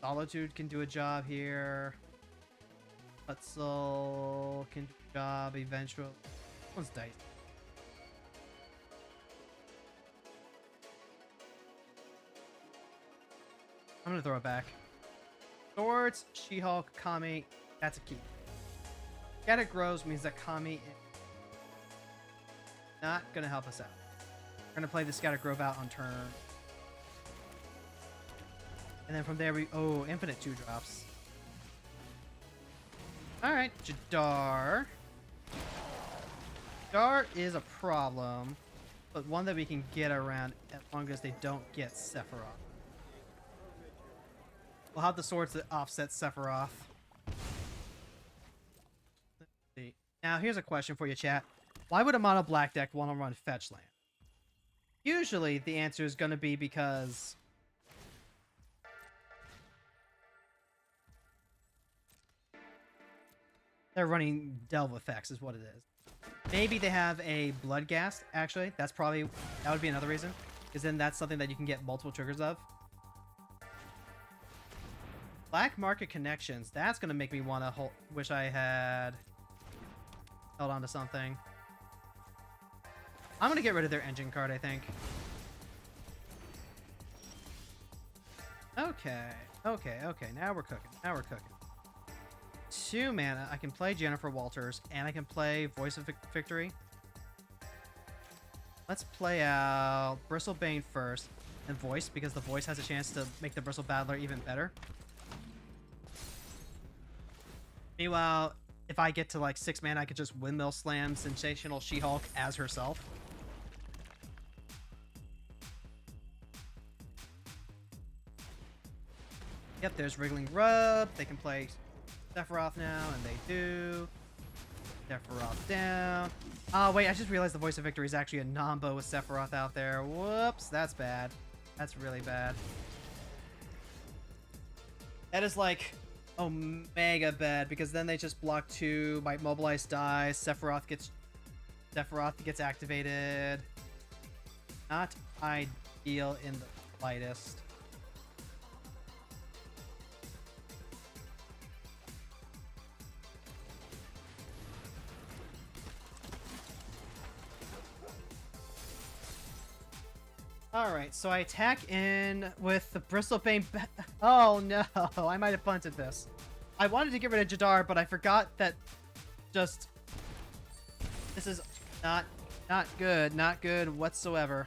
Solitude can do a job here. Hutzel can do a job eventually. This one's dicey. I'm gonna throw it back. Swords, She-Hulk, Kami, that's a key. Static Grows means that Kami is not gonna help us out. We're gonna play the Scattered Grove out on turn. And then from there we... Oh, infinite 2-drops. Alright, Jadar. Jadar is a problem, but one that we can get around as long as they don't get Sephiroth. We'll have the swords that offset Sephiroth. Let's see. Now, here's a question for you, chat. Why would a mono black deck want to run fetch land? Usually, the answer is going to be because... they're running Delve effects, is what it is. Maybe they have a Bloodghast, actually. That would be another reason. Because then that's something that you can get multiple triggers of. Black Market Connections. That's going to make me want to wish I had held on to something. I'm going to get rid of their engine card, I think. Okay. Now we're cooking. 2 mana. I can play Jennifer Walters, and I can play Voice of Victory. Let's play out Bristlebane first. and voice, because the voice has a chance to make the Bristle Battler even better. Meanwhile, if I get to like 6 mana, I could just windmill slam Sensational She-Hulk as herself. Yep, there's Wriggling Rub. They can play Sephiroth now, and they do. Sephiroth down. Oh, wait, I just realized the Voice of Victory is actually a Nombo with Sephiroth out there. Whoops, that's bad. That's really bad. That is like mega bad, because then they just block 2, might mobilize, dies, Sephiroth gets activated. Not ideal in the slightest. Alright, so I attack in with the Bristlebane. Oh no, I might have punted this. I wanted to get rid of Jadar, but I forgot that just... This is not good whatsoever.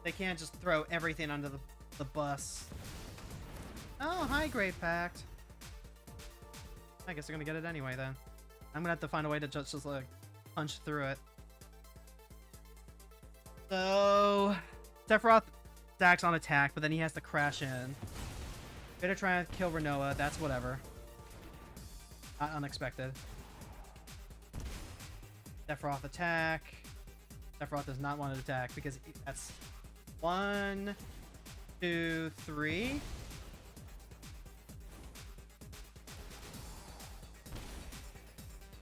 They can't just throw everything under the bus. Oh, hi, Great Pact. I guess they're gonna get it anyway then. I'm gonna have to find a way to just like punch through it. So Sephiroth stacks on attack, but then he has to crash in. Better try to kill Renoa. That's whatever. Not unexpected. Sephiroth attack. Sephiroth does not want to attack because that's 1, 2, 3.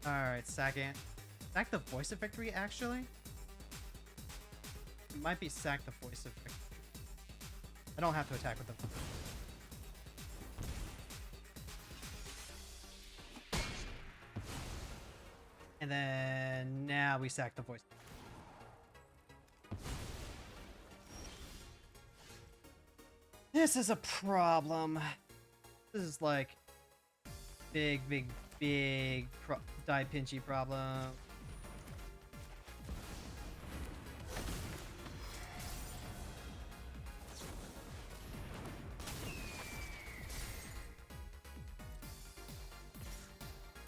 Alright, second. Sack the Voice of Victory, actually? It might be sack the Voice of Victory. I don't have to attack with them. And then now we sack the Voice. This is a problem. This is like big die pinchy problem.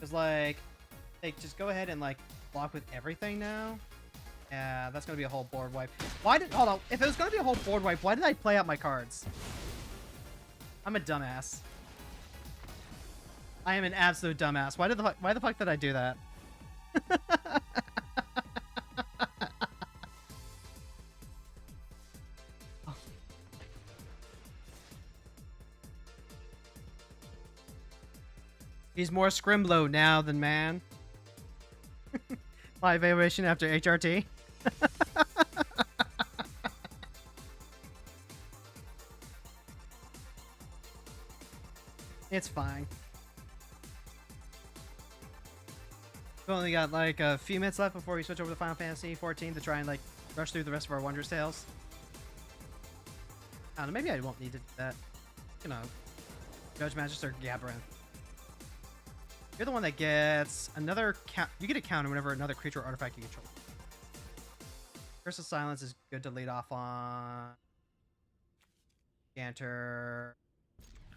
Cause like they just go ahead and like block with everything now. Yeah, that's gonna be a whole board wipe. Hold on, if it was gonna be a whole board wipe, why did I play out my cards? I'm a dumbass. I am an absolute dumbass. Why the fuck did I do that? He's more Scrimblow now than man. My evaluation after HRT. It's fine. We've only got like a few minutes left before we switch over to Final Fantasy 14 to try and like rush through the rest of our Wondrous Tales. I don't know, maybe I won't need to do that. You know, Judge Magister Gabbrin. You're the one that gets another count. You get a counter whenever another creature or artifact you control. Curse of Silence is good to lead off on. Ganter.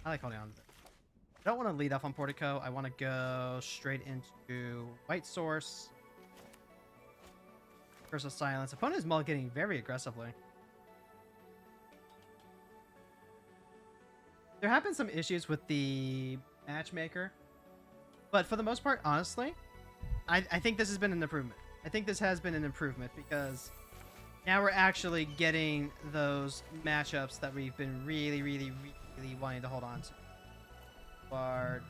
I like holding on to it. I don't want to lead off on Portico. I want to go straight into White Source. Curse of Silence. Opponent is mulliganing very aggressively. There have been some issues with the matchmaker, but for the most part, honestly, I think this has been an improvement. I think this has been an improvement because now we're actually getting those matchups that we've been really wanting to hold on to. Large.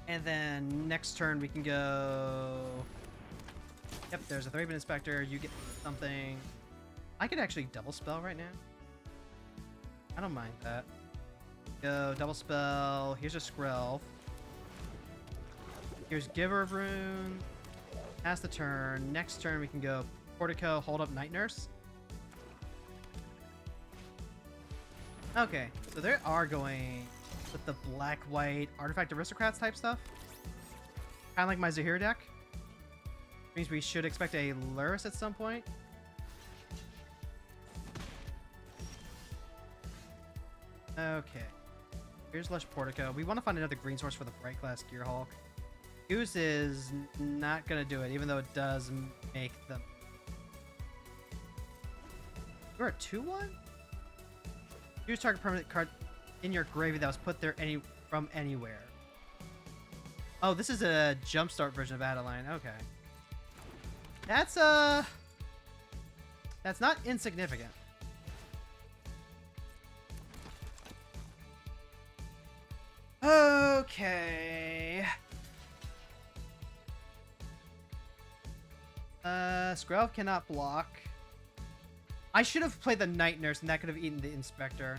And then next turn we can go... Yep, there's a 3-bit Inspector. You get something. I could actually double spell right now. I don't mind that. Go double spell. Here's a Skrill. Here's Giver of Rune. Pass the turn. Next turn we can go Portico, hold up Night Nurse. Okay, so they are going with the black-white artifact aristocrats type stuff. Kind of like my Zahir deck. Means we should expect a Lurrus at some point. Okay. Here's Lush Portico. We want to find another green source for the Bright Glass Gearhulk. Goose is not going to do it, even though it does make them. You're a 2-1? Use target permanent card in your gravy that was put there from anywhere. Oh, this is a jumpstart version of Adeline. Okay. That's not insignificant. Okay. Skrelv cannot block. I should have played the Night Nurse, and that could have eaten the Inspector.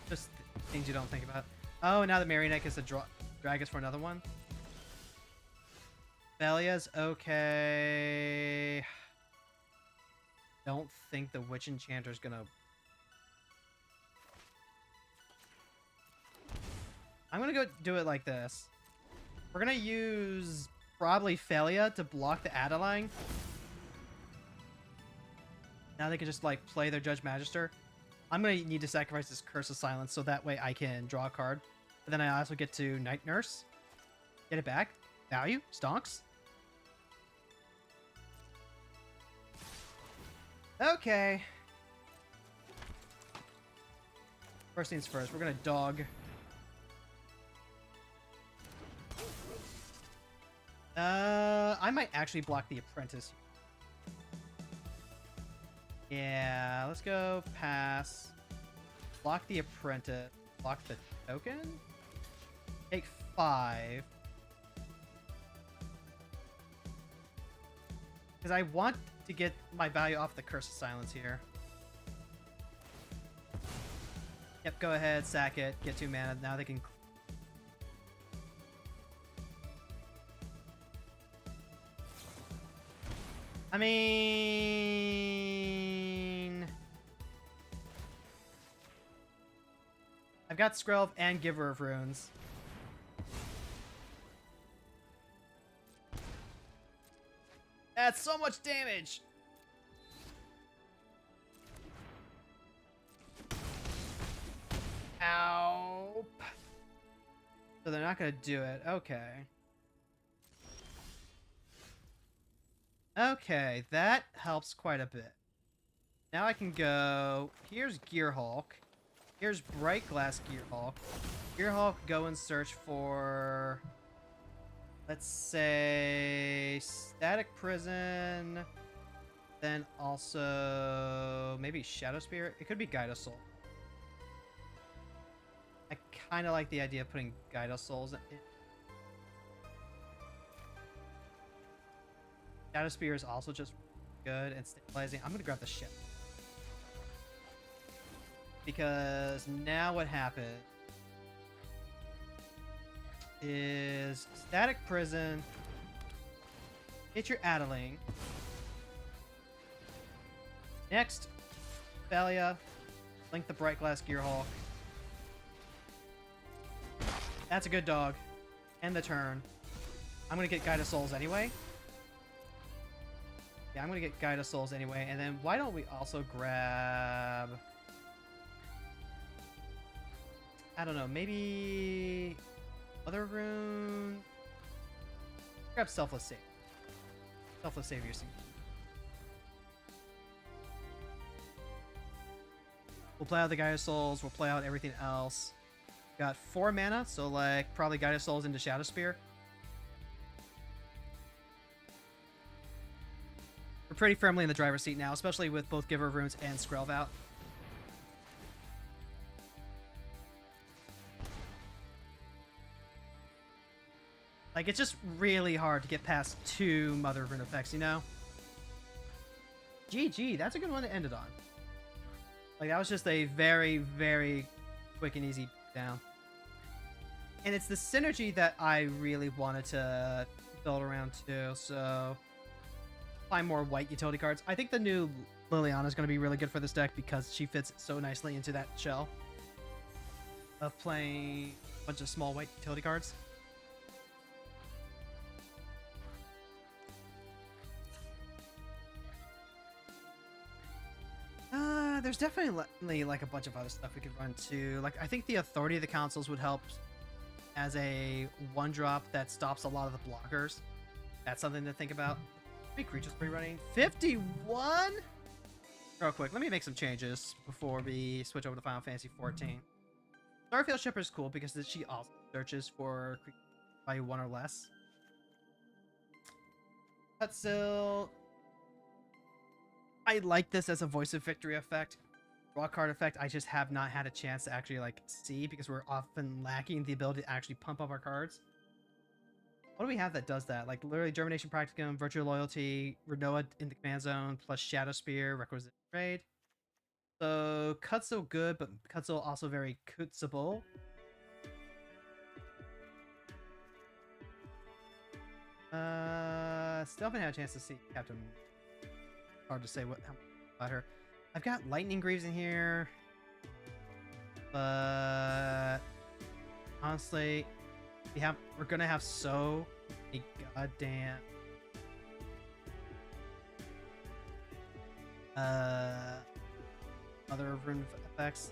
Just things you don't think about. Oh, now the Marionette gets to drag us for another one. Thalia's okay. Don't think the Witch Enchanter's gonna... I'm gonna go do it like this. We're gonna use probably Thalia to block the Adeline. Now they can just like play their Judge Magister. I'm gonna need to sacrifice this Curse of Silence so that way I can draw a card. But then I also get to Night Nurse. Get it back. Value. Stonks. Okay. First things first, we're gonna dog. I might actually block the Apprentice. Yeah, let's go pass. Block the Apprentice. Block the token. Take 5. Because I want to get my value off the Curse of Silence here. Yep, go ahead, sack it, get 2 mana. Now they can... I mean... I've got Skrelv and Giver of Runes. That's so much damage! Ow! So they're not gonna do it. Okay. Okay, that helps quite a bit. Now I can go... Here's Gearhulk. Here's Bright Glass Gearhulk. Gearhulk, go and search for... Let's say... Static Prison. Then also... Maybe Shadow Spirit? It could be Gyda-Soul. I kind of like the idea of putting Gyda-Souls in. Shadow Spear is also just good and stabilizing. I'm gonna grab the ship. Because now what happens is Static Prison, hit your Adeline. Next, Thalia, link the Bright Glass Gearhulk. That's a good dog. End the turn. I'm gonna get Gyda-Souls anyway. Yeah, I'm gonna get Gyda-Souls anyway, and then why don't we also grab... I don't know, maybe... Other rune... Grab Selfless Save. Selfless Savior Scene. We'll play out the Gyda-Souls, we'll play out everything else. Got 4 mana, so like, probably Gyda-Souls into Shadow Spear. We're pretty firmly in the driver's seat now, especially with both Giver of Runes and Skrelv out. Like, it's just really hard to get past 2 Mother Rune effects, you know? GG, that's a good one to end it on. Like, that was just a very, very quick and easy down. And it's the synergy that I really wanted to build around too, so... Find more white utility cards. I think the new Liliana's going to be really good for this deck because she fits so nicely into that shell of playing a bunch of small white utility cards. There's definitely like a bunch of other stuff we could run too. Like I think the Authority of the Councils would help as a 1-drop that stops a lot of the blockers. That's something to think about. How many creatures are we running? 51? Real quick, let me make some changes before we switch over to Final Fantasy 14. Starfield Shipper is cool because she also searches for creatures by 1 or less. Cutsil. I like this as a Voice of Victory effect. Raw card effect, I just have not had a chance to actually like see because we're often lacking the ability to actually pump up our cards. What do we have that does that? Like literally Germination Practicum, Virtual Loyalty, Renoa in the command zone, plus Shadow Spear, Requisite Trade. So Cutsil good, but Cutsil also very kutsable. Still haven't had a chance to see Captain. Hard to say how much about her. I've got Lightning Greaves in here, but honestly, we're gonna have so many goddamn other rune effects.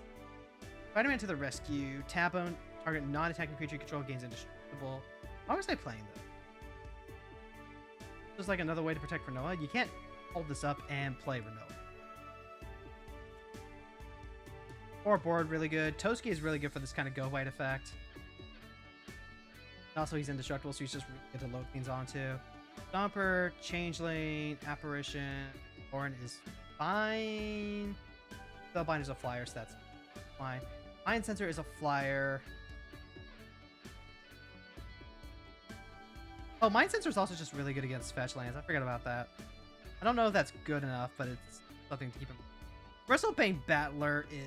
Spider-Man to the rescue. Tabone, target non-attacking creature you control gains indestructible. How was I playing though? Just like another way to protect Renoa. You can't hold this up and play Renoa. Or board really good. Toski is really good for this kind of go white effect. Also, he's indestructible, so he's just really good to load things onto. Stomper, Changeling, Apparition, Orin is fine. Spellbind is a flyer, so that's fine. Mind Sensor is a flyer. Oh, Mind Sensor is also just really good against fetch lands. I forgot about that. I don't know if that's good enough, but it's something to keep in mind. Bristlebane Battler is...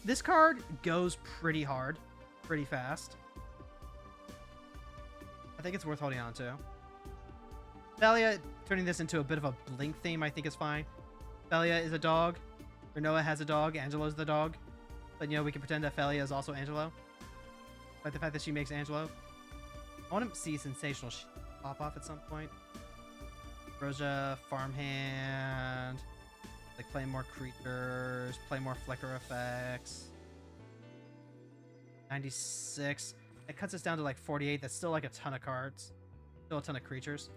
This card goes pretty hard, pretty fast. I think it's worth holding on to. Thalia, turning this into a bit of a Blink theme, I think is fine. Thalia is a dog. Renoa has a dog. Angelo's the dog. But, you know, we can pretend that Thalia is also Angelo. But the fact that she makes Angelo. I want to see Sensational pop off at some point. Roja, Farmhand. Like, play more creatures. Play more Flicker effects. 96. It cuts us down to like 48. That's still like a ton of cards. Still a ton of creatures.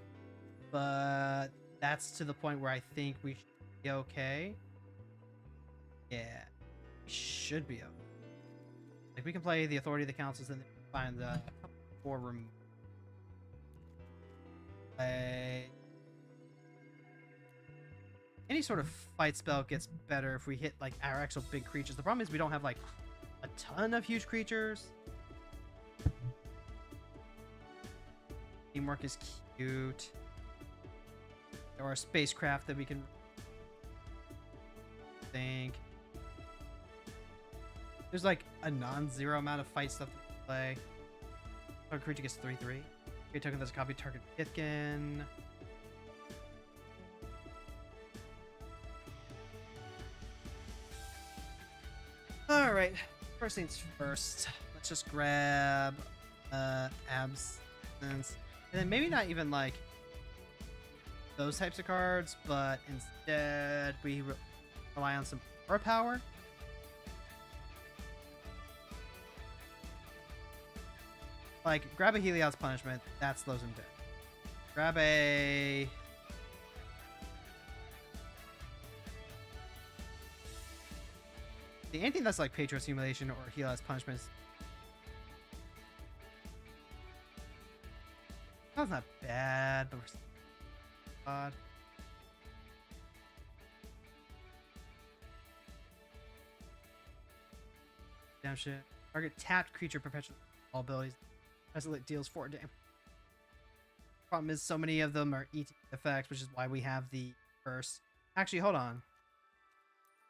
But that's to the point where I think we should be okay. Yeah. We should be okay. Like, we can play the Authority of the Councils and then find the 4 room. Any sort of fight spell gets better if we hit like our actual big creatures. The problem is we don't have like a ton of huge creatures. Teamwork is cute. Or a spacecraft that we can think. There's like a non-zero amount of fight stuff to play. Target creature gets 3/3. Okay, token that's a copy target Pithkin. Alright, first things first. Let's just grab Absence. And then maybe not even like those types of cards, but instead we rely on some aura power. Like, grab a Heliod's Punishment, that slows him down. Grab a... anything that's like Patriot Simulation or Heliod's Punishment is... That's not bad, but we're... odd. Redemption. Target tapped creature perpetually all abilities. It deals 4 damage. Problem is, so many of them are ET effects, which is why we have the curse. Actually, hold on.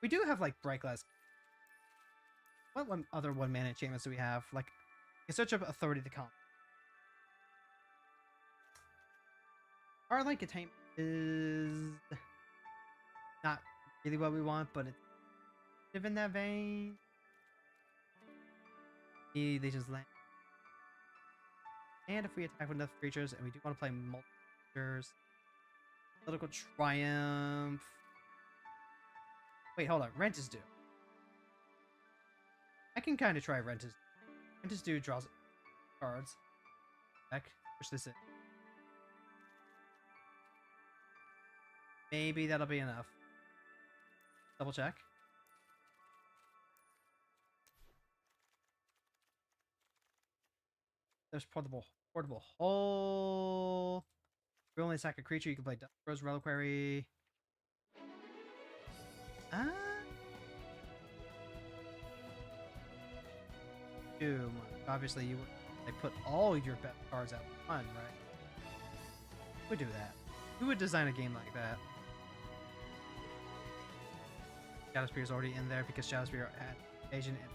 We do have like Bright Glass. What other 1-mana enchantments do we have? Like, you search up Authority to Count. Our like containment is really what we want, but it's kind of in that vein. They just land. And if we attack with enough creatures, and we do want to play multiple creatures, political triumph. Wait, hold on. Rent is due. I can kind of try Rent is. Rent is due draws cards. Heck, push this in. Maybe that'll be enough. Double check. There's portable hole. We only sack a creature. You can play Rose Reliquary. Obviously, you would they put all your best cards out one, right? We do that. Who would design a game like that? Shadowspear is already in there because Shadowspear had Asian and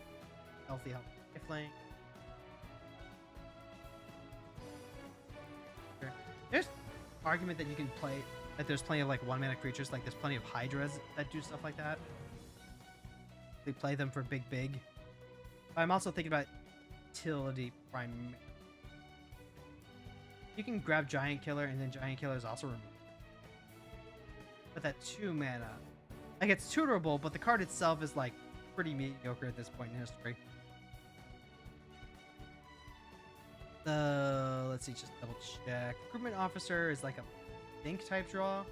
healthy lifelink. There's argument that you can play that there's plenty of like 1-mana creatures, like there's plenty of Hydras that do stuff like that. They play them for big. But I'm also thinking about utility prime. You can grab Giant Killer and then Giant Killer is also removed. But that 2 mana, like it's tutorable, but the card itself is like pretty mediocre at this point in history. Let's see, just double check. Recruitment Officer is like a think type draw.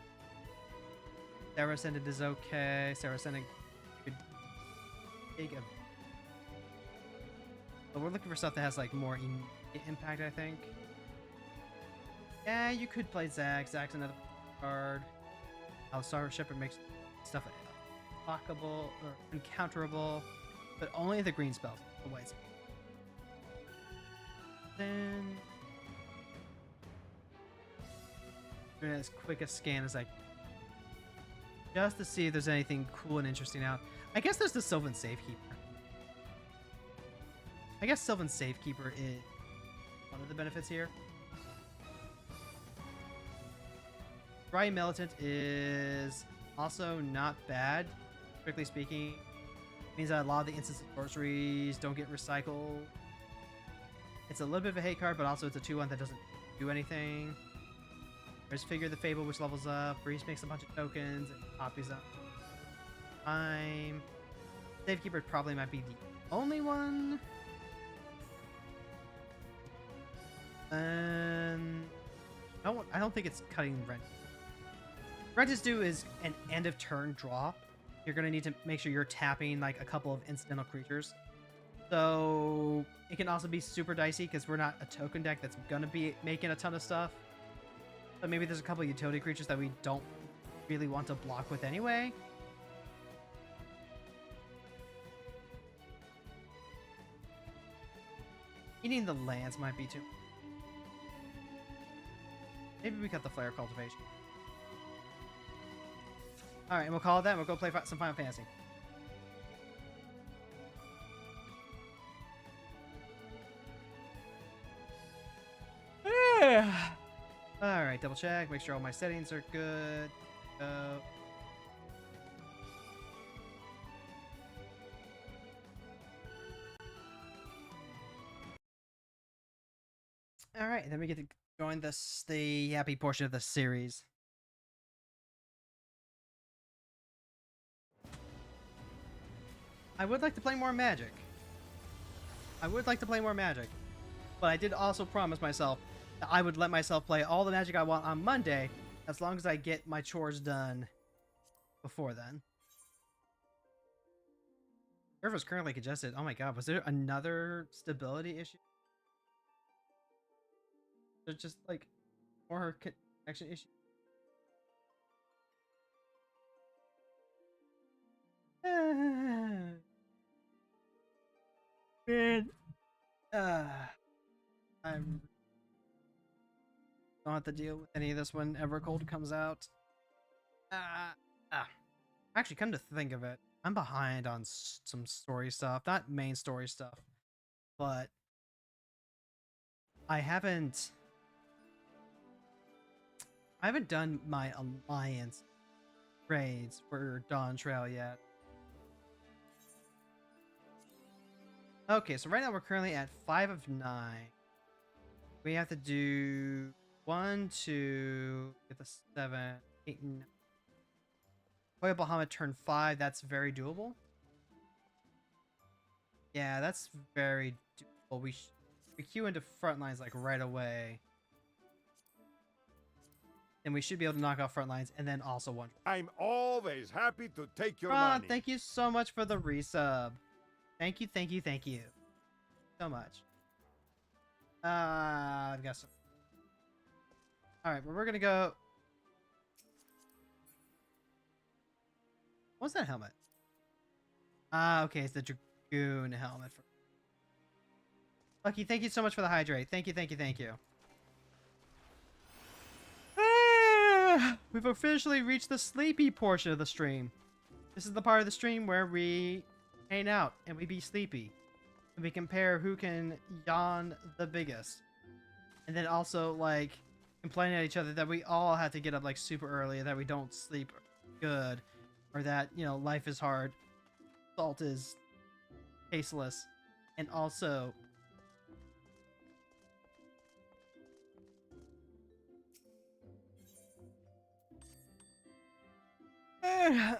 Sarah Ascended is okay. Sarah Ascended could take a. But we're looking for stuff that has like more impact, I think. Yeah, you could play Zach. Zach's another card. Star Shepherd makes stuff blockable or encounterable, but only the green spells. The white spells. Then doing as quick a scan as I can, just to see if there's anything cool and interesting out. I guess there's the Sylvan Safekeeper. I guess Sylvan Safekeeper is one of the benefits here. Dry Militant is also not bad, strictly speaking. It means that a lot of the instants and sorceries don't get recycled. It's a little bit of a hate card, but also it's a 2/1 that doesn't do anything. There's Figure the Fable, which levels up. Breeze makes a bunch of tokens and copies up. Safekeeper probably might be the only one. I don't think it's cutting Rent. Rent is due is an end of turn draw. You're going to need to make sure you're tapping like a couple of incidental creatures. So it can also be super dicey because we're not a token deck that's going to be making a ton of stuff. But maybe there's a couple of utility creatures that we don't really want to block with anyway. Eating the lands might be too. Maybe we cut the Flare Cultivation. Alright, and we'll call it that. We'll go play some Final Fantasy. Alright, double check. Make sure all my settings are good. Alright, then we get to join the happy portion of the series. I would like to play more Magic. But I did also promise myself that I would let myself play all the Magic I want on Monday, as long as I get my chores done before then. Server's currently congested. Oh my god, was there another stability issue? There's just like more connection issues. Man. I don't have to deal with any of this when Evercold comes out. Actually, come to think of it, I'm behind on some story stuff. Not main story stuff, but I haven't done my alliance raids for Dawn Trail yet. Okay, so right now we're currently at 5 of 9. We have to do 1, 2, get the 7, 8, 9. Hoya Bahamut turn 5, that's very doable. Yeah, that's very doable. We queue into front lines like right away. And we should be able to knock off front lines and then also one. I'm always happy to take your Ron, money. thank you so much for the resub. Thank you, thank you, thank you. So much. I've got some. Alright, but we're gonna go. What's that helmet? Okay, it's the Dragoon helmet. Lucky, thank you so much for the hydrate. Thank you, thank you, thank you. We've officially reached the sleepy portion of the stream. This is the part of the stream where we hang out and we be sleepy. And we compare who can yawn the biggest. And then also, like, complaining at each other that we all have to get up, like, super early, that we don't sleep good, or that, you know, life is hard, salt is tasteless, and also...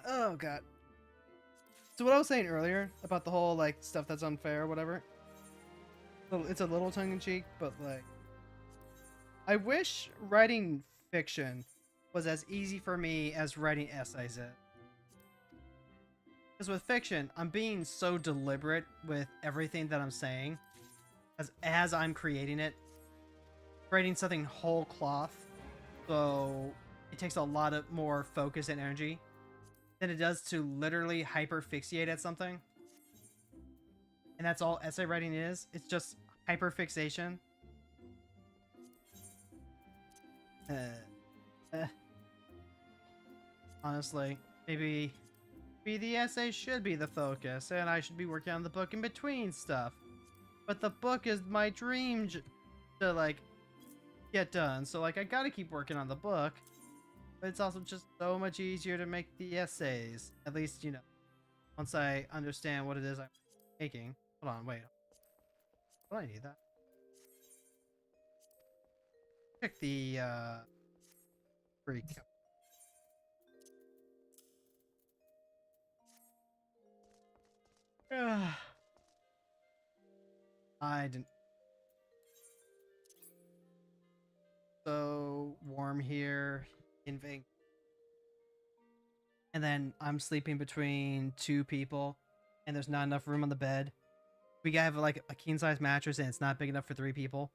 oh, God. So what I was saying earlier about the whole, like, stuff that's unfair or whatever, it's a little tongue-in-cheek, but, like, I wish writing fiction was as easy for me as writing essays is. Because with fiction, I'm being so deliberate with everything that I'm saying as I'm creating it. Creating something whole cloth, so it takes a lot of more focus and energy than it does to literally hyperfixate at something. And that's all essay writing is. It's just hyperfixation. Honestly, maybe the essay should be the focus, and I should be working on the book in between stuff. But the book is my dream to, like, get done, so, like, I gotta keep working on the book. But it's also just so much easier to make the essays. At least, you know, once I understand what it is I'm making. Hold on, wait. Oh, I need that. Check the, freak. I didn't. So warm here in Vancouver. And then I'm sleeping between 2 people, and there's not enough room on the bed. We gotta have like a king size mattress, and it's not big enough for 3 people.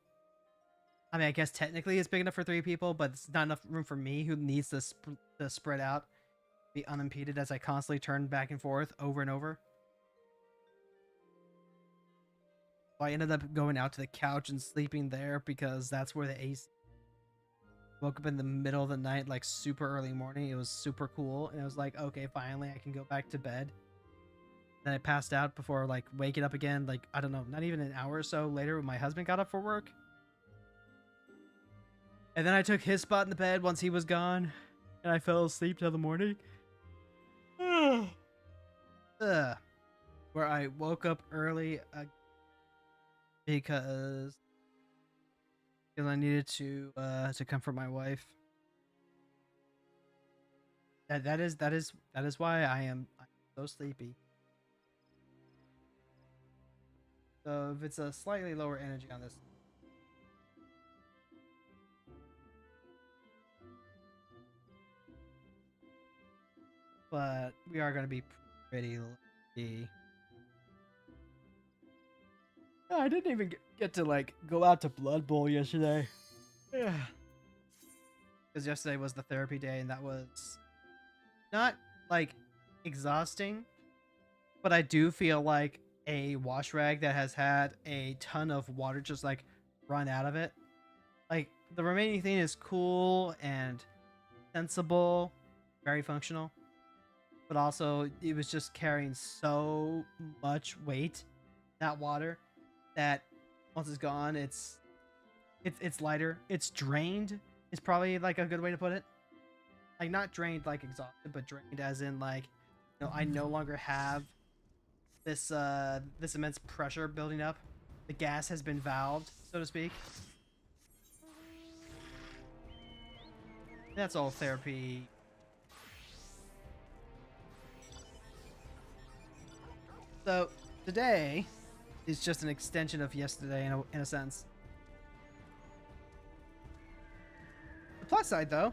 I mean, I guess technically it's big enough for 3 people, but it's not enough room for me, who needs to spread out, be unimpeded as I constantly turn back and forth over and over. So I ended up going out to the couch and sleeping there because that's where the AC. Woke up in the middle of the night, like super early morning. It was super cool, and I was like, okay, finally I can go back to bed. Then I passed out before, like, waking up again, like, I don't know, not even an hour or so later when my husband got up for work. And then I took his spot in the bed once he was gone, and I fell asleep till the morning. Where I woke up early because I needed to comfort my wife. That is why I'm so sleepy. So if it's a slightly lower energy on this. But we are going to be pretty lucky. Oh, I didn't even get to, like, go out to Blood Bowl yesterday. Yeah. Because yesterday was the therapy day, and that was not, like, exhausting. But I do feel like a wash rag that has had a ton of water just, like, run out of it. Like, the remaining thing is cool and sensible, very functional. But also, it was just carrying so much weight, that water, that once it's gone, it's lighter. It's drained, is probably, like, a good way to put it. Like, not drained like exhausted, but drained as in like, I no longer have this this immense pressure building up. The gas has been valved, so to speak. That's all therapy. So today is just an extension of yesterday in a sense. The plus side though,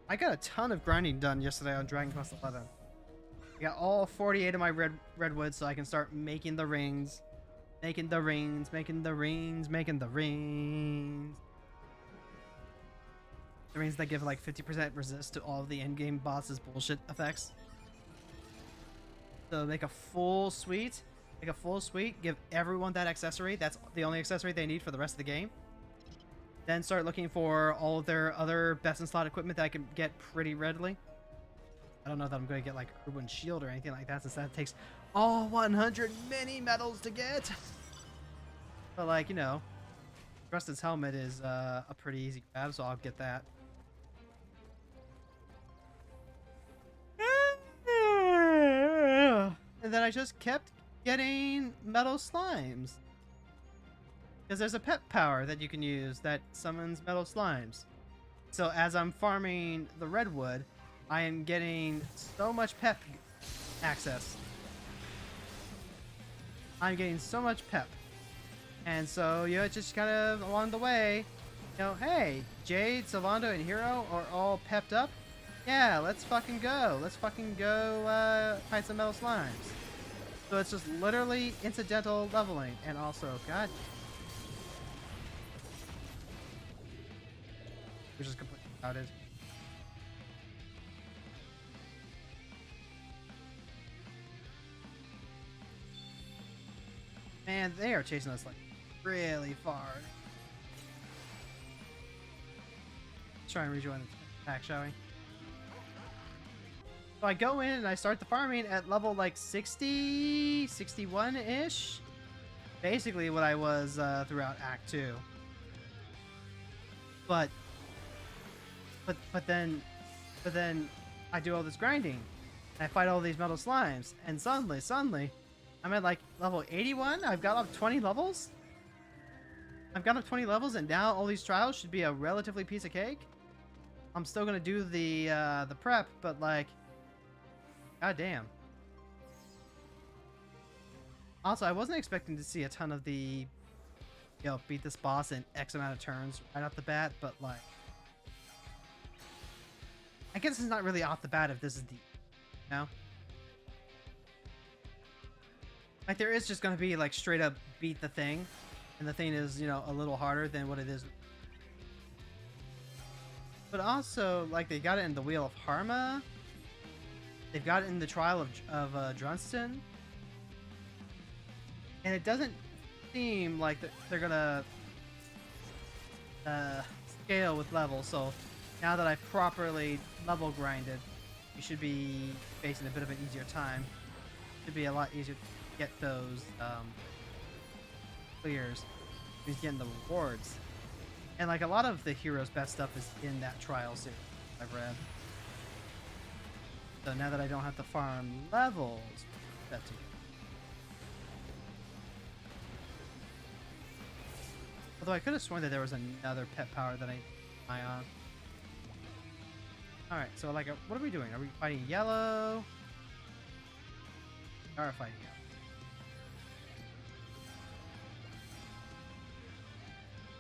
I got a ton of grinding done yesterday on Dragon Quest XI. I got all 48 of my redwood, so I can start making the rings. Making the rings, making the rings, making the rings. The rings that give like 50% resist to all of the endgame bosses' bullshit effects. So make a full suite. Make a full suite. Give everyone that accessory. That's the only accessory they need for the rest of the game. Then start looking for all of their other best in slot equipment that I can get pretty readily. I don't know that I'm going to get like Urban Shield or anything like that, since that takes all 100 mini medals to get. But like, Justin's helmet is a pretty easy grab, so I'll get that. And then I just kept getting metal slimes. Because there's a pet power that you can use that summons metal slimes. So as I'm farming the redwood, I am getting so much pep access. I'm getting so much pep. And so, just kind of along the way, hey, Jade, Sylvando, and Hero are all pepped up. Yeah, let's fucking go. Let's fucking go fight some metal slimes. So it's just literally incidental leveling. And also, God. Which is completely crowded. Man, they are chasing us like really far. Let's try and rejoin the pack, shall we? So I go in and I start the farming at level like 60, 61-ish. Basically what I was throughout Act 2. But then I do all this grinding. And I fight all these metal slimes. And suddenly, I'm at like level 81. I've got up 20 levels. And now all these trials should be a relatively piece of cake. I'm still gonna do the prep, but like, god damn. Also, I wasn't expecting to see a ton of the, beat this boss in X amount of turns right off the bat, but like, I guess it's not really off the bat if this is the, like there is just gonna be like straight up beat the thing, and the thing is, a little harder than what it is. But also, like, they got it in the Wheel of Harma. They've got it in the Trial of Drunston. And it doesn't seem like they're gonna scale with levels. So now that I've properly level grinded, you should be facing a bit of an easier time. Should be a lot easier to get those clears. He's getting the rewards. And like a lot of the hero's best stuff is in that trial series I've read. So now that I don't have to farm levels, that's it. Although I could have sworn that there was another pet power that I eye on. Alright, so like, what are we doing? Are we fighting yellow? We are fighting yellow.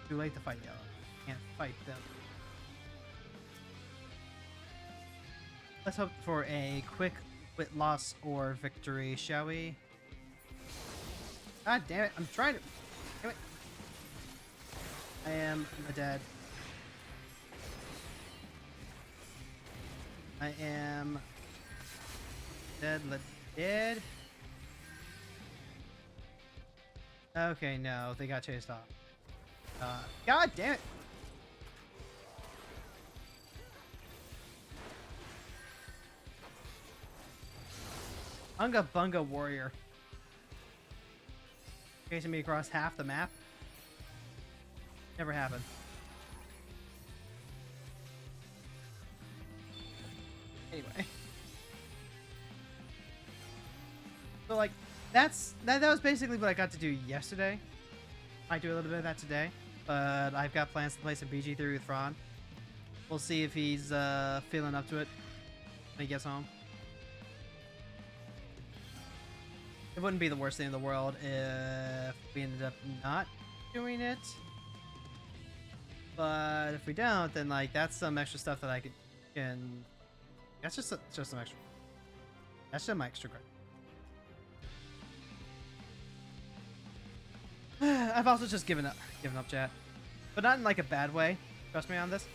Too late to fight yellow. Can't fight them. Let's hope for a quick wit loss or victory, shall we? God damn it, I'm trying to... Damn it. I am dead. I am... dead. Okay, no, they got chased off. God damn it! Unga Bunga Warrior. Chasing me across half the map. Never happened. Anyway. So like that was basically what I got to do yesterday. Might do a little bit of that today, but I've got plans to play some BG3 with Fron. We'll see if he's feeling up to it when he gets home. It wouldn't be the worst thing in the world if we ended up not doing it. But if we don't, then like that's some extra stuff that I can. That's just some extra. That's some extra credit. I've also just given up, chat, but not in like a bad way. Trust me on this.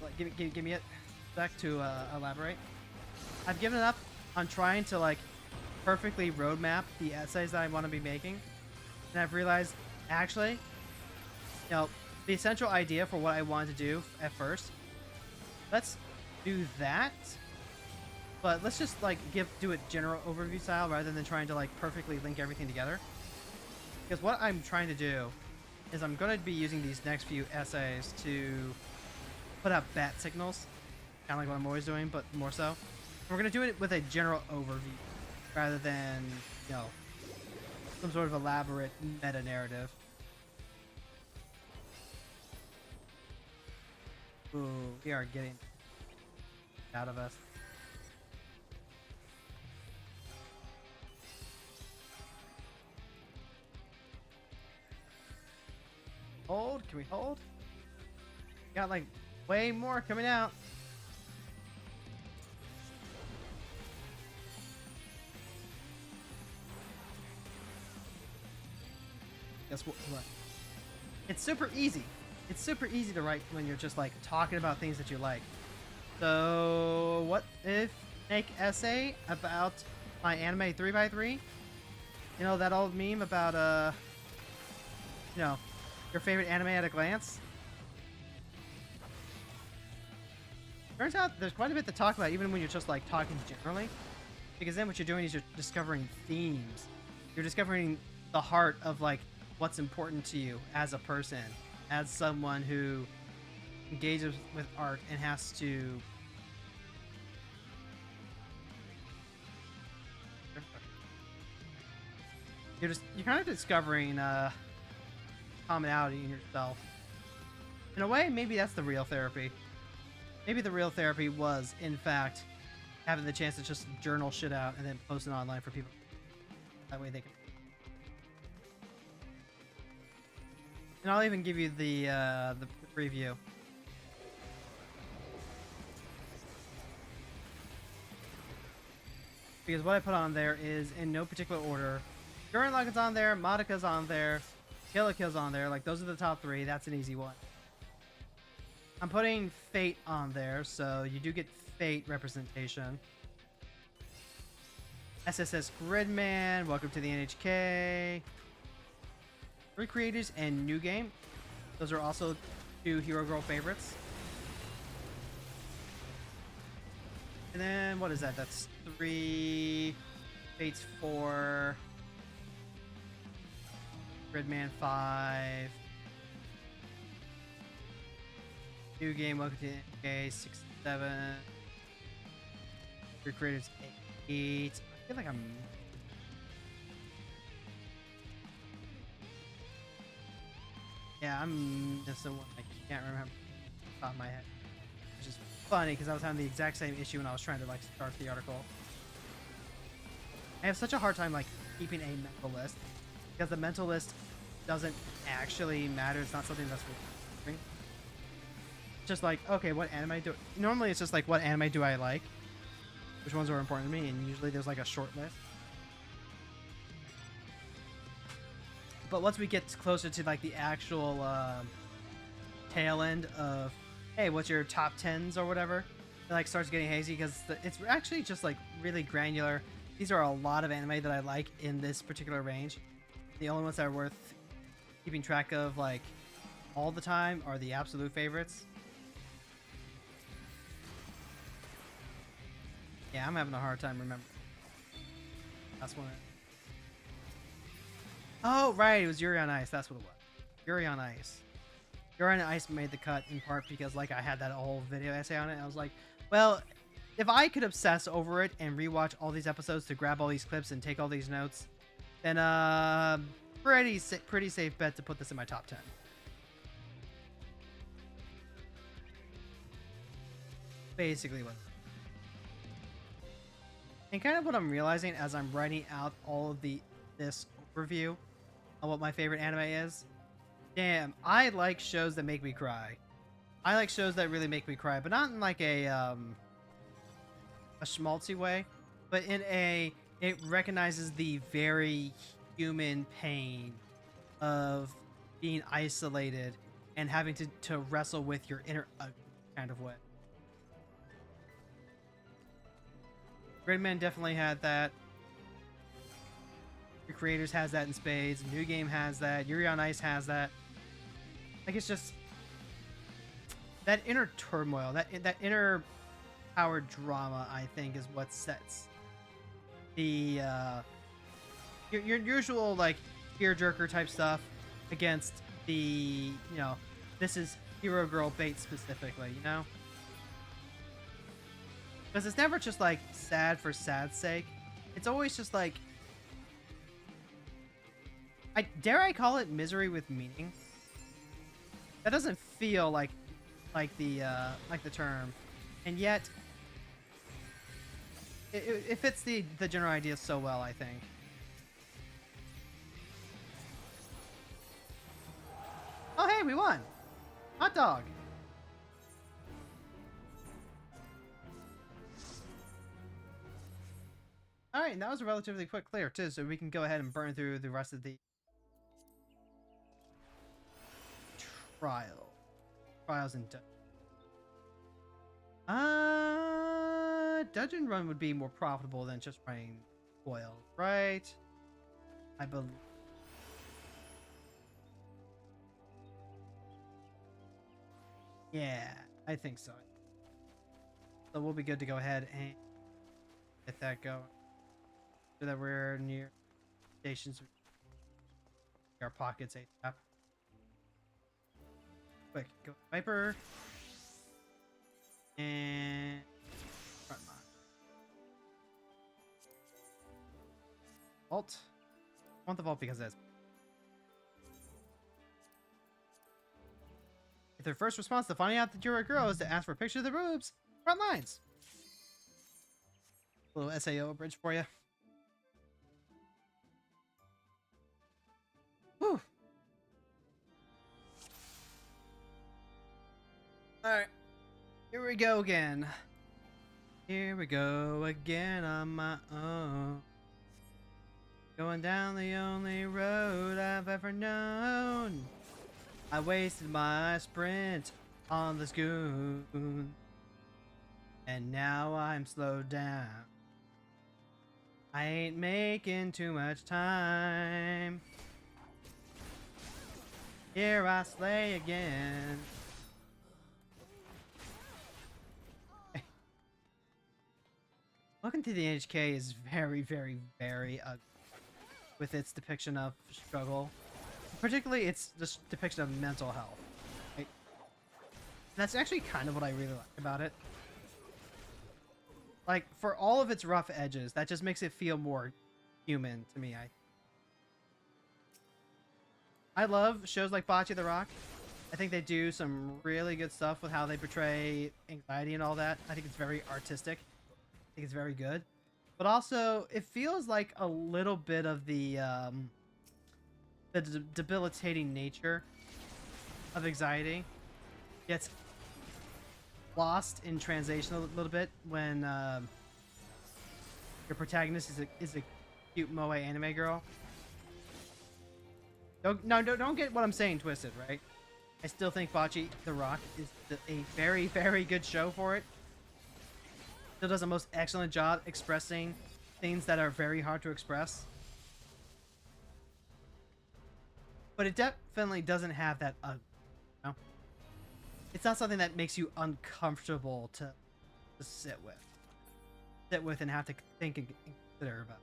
Like, give me it back to elaborate. I've given up on trying to like perfectly roadmap the essays that I want to be making, and I've realized actually, the essential idea for what I wanted to do at first. Let's do that, but let's just like do it general overview style rather than trying to like perfectly link everything together. Because what I'm trying to do is I'm going to be using these next few essays to put out bat signals, kind of like what I'm always doing, but more so. We're going to do it with a general overview rather than, some sort of elaborate meta narrative. Ooh, we are getting out of us. Hold? Can we hold? Got like way more coming out. Guess what? It's super easy. It's super easy to write when you're just like talking about things that you like. So what if make essay about my anime 3x3? You know that old meme about your favorite anime at a glance? Turns out there's quite a bit to talk about even when you're just like talking generally. Because then what you're doing is you're discovering themes. You're discovering the heart of like what's important to you as a person, as someone who engages with art and has to you're kind of discovering commonality in yourself. In a way, maybe that's the real therapy. Maybe the real therapy was, in fact, having the chance to just journal shit out and then post it online for people. That way they can. And I'll even give you the preview. Because what I put on there is in no particular order. Gurren Lagann's on there, Madoka's on there, Kill la Kill's on there. Like, those are the top three. That's an easy one. I'm putting Fate on there, so you do get Fate representation. SSS Gridman, welcome to the NHK. Three creators and New Game. Those are also two Hero Girl favorites. And then, what is that? That's 3. Fate's 4. Gridman 5. New Game, welcome to the NHK, 6, 7. Three creators 8. I feel like I'm... Yeah, I'm missing one. I can't remember off the top of my head. Which is funny because I was having the exact same issue when I was trying to like start the article. I have such a hard time like keeping a mental list because the mental list doesn't actually matter. It's not something that's really just like, okay, what anime do normally it's just like what anime do I like? Which ones are important to me? And usually there's like a short list. But once we get closer to like the actual tail end of, hey, what's your top 10s or whatever, it like starts getting hazy because it's actually just like really granular. These are a lot of anime that I like in this particular range. The only ones that are worth keeping track of like all the time are the absolute favorites. Yeah, I'm having a hard time remembering. That's one. Oh, right. It was Yuri on Ice. That's what it was. Yuri on Ice. Yuri on Ice made the cut in part because, like, I had that whole video essay on it. And I was like, well, if I could obsess over it and rewatch all these episodes to grab all these clips and take all these notes, then pretty safe bet to put this in my top 10. Basically what. And kind of what I'm realizing as I'm writing out all of this overview of what my favorite anime is. Damn, I like shows that make me cry. I like shows that really make me cry, but not in like a schmaltzy way, but in it recognizes the very human pain of being isolated and having to wrestle with your inner kind of way. Gridman definitely had that. Your Creators has that in spades. New Game has that. Yuri on Ice has that. Like, it's just that inner turmoil, that inner power drama, I think, is what sets the your usual like tearjerker type stuff against the, this is hero girl bait specifically, because it's never just like sad for sad's sake. It's always just like, dare I call it misery with meaning? That doesn't feel like the term, and yet it fits the general idea so well, I think. Oh hey, we won! Hot dog! Alright, and that was a relatively quick clear too, so we can go ahead and burn through the rest of the trials and dungeon run would be more profitable than just running oil, right? I believe. Yeah, I think so. So we'll be good to go ahead and get that going. So that we're near stations. Our pockets ASAP. Quick, go Viper. And front line. Vault. I want the vault because that's. If their first response to finding out that you're a girl is to ask for a picture of the boobs, front lines. A little SAO bridge for you. Whew. Alright. Here we go again. Here we go again on my own. Going down the only road I've ever known. I wasted my sprint on the Scoon. And now I'm slowed down. I ain't making too much time. Here I slay again. Looking through the NHK is very, very, very ugly with its depiction of struggle. Particularly its depiction of mental health. Right? That's actually kind of what I really like about it. Like, for all of its rough edges, that just makes it feel more human to me. I love shows like Bocce the Rock. I think they do some really good stuff with how they portray anxiety and all that. I think it's very artistic. I think it's very good. But also, it feels like a little bit of the debilitating nature of anxiety gets lost in translation a little bit when your protagonist is a cute moe anime girl. Don't get what I'm saying twisted, right? I still think Bocce the Rock is a very, very good show for it. Still does a most excellent job expressing things that are very hard to express. But it definitely doesn't have that it's not something that makes you uncomfortable to sit with and have to think and consider about.